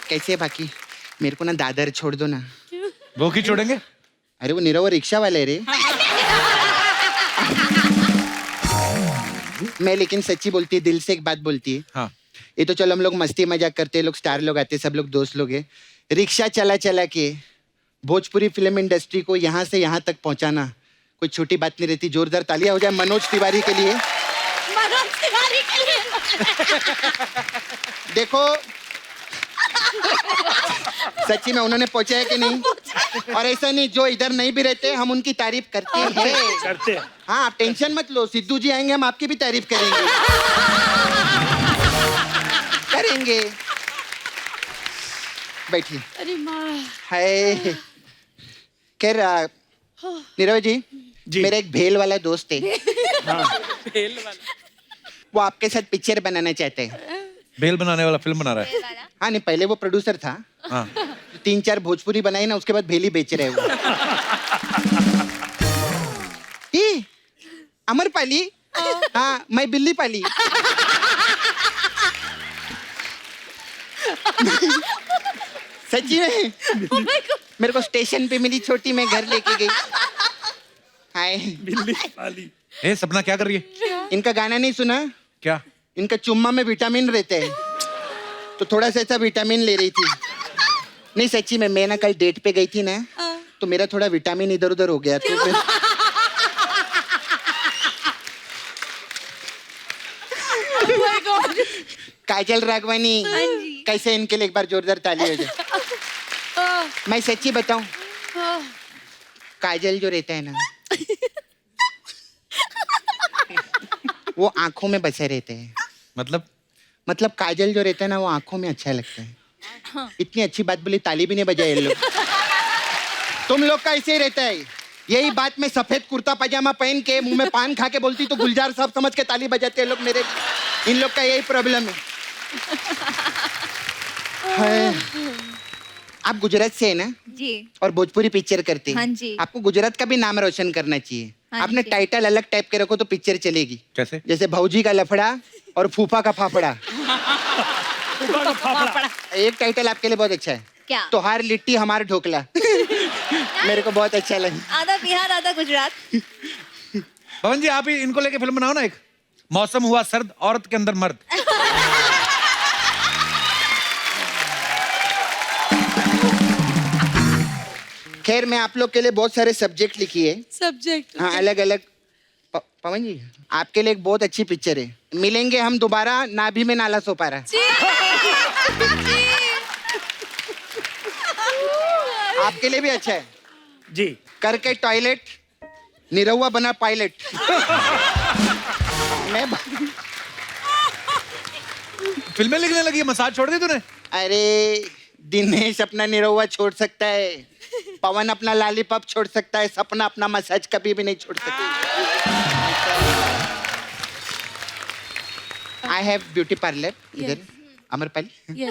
कैसे बाकी? मेरे को ना दादर छोड़ दो ना। वो क्यों छोड़ेंगे? अरे वो निरव रिक्शा वाले रे। मैं लेकिन सच्ची बोलती है, दिल से एक बात बोलती है। हाँ। ये तो चलो हम लोग मस्ती मजाक करते हैं, लोग स्टार लोग आते हैं, सब लोग दोस्त लोग हैं। रिक्शा चला चला के भोजपुरी फिल्म इंडस्ट्री को यहाँ से यहाँ तक पहुँचाना कोई छोटी बात नहीं रहती। जोरदार तालियां हो जाए मनोज तिवारी के लिए। मनोज तिवारी के लिए। देखो सच्ची में उन्होंने पहुंचा है कि नहीं? और ऐसा नहीं, जो इधर नहीं भी रहते हम उनकी तारीफ करते हैं। करते हैं। हाँ, आप टेंशन मत लो, सिद्धू जी आएंगे हम आपकी भी तारीफ करेंगे। करेंगे। बैठिए। अरे माँ। हाय। खैर नीरव जी, मेरा एक भेल वाला दोस्त है। भेल वाला। वो आपके साथ पिक्चर बनाना चाहते हैं। भेल बनाने वाला फिल्म बना रहा है। हाँ नहीं, पहले वो प्रोड्यूसर था। हाँ 3-4 भोजपुरी बनाई ना, उसके बाद भेल ही बेच रहे हो। ई, अमरपाली। हाँ, मैं बिल्ली पाली। सच्ची में मेरे को स्टेशन पे मिली छोटी, मैं घर लेके गई। हाय। बिल्ली पाली। ए सपना क्या कर रही है? इनका गाना नहीं सुना? क्या? इनका चुम्मा में विटामिन रहते हैं, तो थोड़ा सा ऐसा विटामिन ले रही थी। नहीं सच्ची में, मैं ना कल डेट पे गई थी ना, तो मेरा थोड़ा विटामिन इधर उधर हो गया। तो फिर काजल राघवानी, कैसे इनके लिए एक बार जोरदार ताली हो जाए। मैं सच्ची बताऊं, काजल जो रहता है ना, वो आंखों में बसे रहते हैं। मतलब काजल जो रहता है ना, वो आंखों में अच्छा लगता है। इतनी अच्छी बात बोली, ताली भी नहीं बजाए ये लोग। तुम लोग का ऐसे ही रहता है। यही बात मैं सफेद कुर्ता पजामा पहन के मुंह में पान खा के बोलती तो गुलजार साहब समझ के ताली बजाते हैं लोग मेरे। इन लोग का यही प्रॉब्लम है। आप गुजरात से है ना? जी। और भोजपुरी पिक्चर करते हैं। हाँ जी। आपको गुजरात का भी नाम रोशन करना चाहिए। हाँ आपने जी। टाइटल अलग टाइप के रखो तो पिक्चर चलेगी। कैसे? जैसे भौजी का लफड़ा और फूफा का फाफड़ा। एक टाइटल आपके लिए बहुत अच्छा है। क्या? तोहार लिट्टी हमार ढोकला। मेरे को बहुत अच्छा लगा। आधा बिहार आधा गुजरात। पवन जी, आप ही इनको लेके फिल्म बनाओ ना एक। मौसम हुआ सर्द, औरत के अंदर मर्द। खैर मैं आप लोग के लिए बहुत सारे सब्जेक्ट लिखी है। सब्जेक्ट। हाँ, अलग अलग। पवन जी, आपके लिए एक बहुत अच्छी पिक्चर है। मिलेंगे हम दोबारा, नाभि में नाला सो पा रहा। आपके लिए भी अच्छा है जी। करके टॉयलेट, निरहुआ बना पायलट। मैं फिल्में लिखने लगी, मसाज छोड़ दी तूने? अरे दिनेश अपना निरहुआ छोड़ सकता है, पवन अपना लॉलीपॉप छोड़ सकता है, सपना अपना मसाज कभी भी नहीं छोड़ सकता। आई हैव ब्यूटी पार्लर इधर अमरपाली।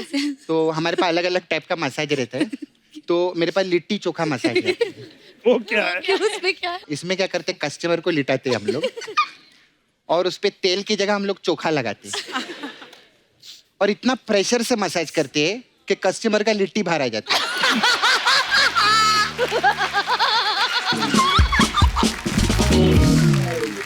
तो हमारे पास अलग अलग टाइप का मसाज रहता है। तो मेरे पास लिट्टी चोखा मसाज है। वो क्या है? उसमें क्या है? इसमें क्या करते, कस्टमर को लिटाते हम लोग और उस पे तेल की जगह हम लोग चोखा लगाते और इतना प्रेशर से मसाज करते हैं कि कस्टमर का लिट्टी बाहर आ जाता है।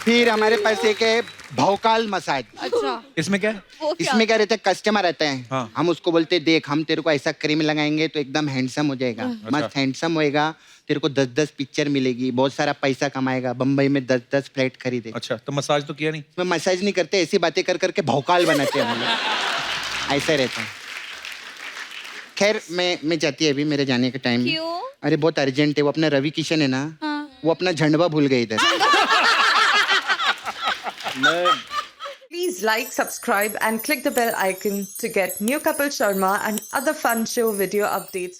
फिर हमारे पास एक है भौकाल मसाज। अच्छा। इसमें क्या है? इसमें क्या रहता है, कस्टमर आता है। हाँ। हम उसको बोलते हैं, देख हम तेरे को ऐसा क्रीम लगाएंगे तो एकदम हैंडसम हो जाएगा। मस्त हैंडसम होएगा, तेरे को 10-10 पिक्चर मिलेगी, बहुत सारा पैसा कमाएगा, बम्बई में 10-10 फ्लैट खरीदे। अच्छा, तो मसाज तो किया नहीं? मैं मसाज नहीं करते, ऐसी बातें कर करके भौकाल बनाते हैं हम लोग। ऐसा रहता है। खैर मैं जाती है अभी, मेरे जाने का टाइम है। क्यों? अरे बहुत अर्जेंट है। वो अपना रवि किशन है ना, वो अपना झंडवा भूल गए इधर। Please like, subscribe and click the bell icon to get new Kapil Sharma and other fun show video updates.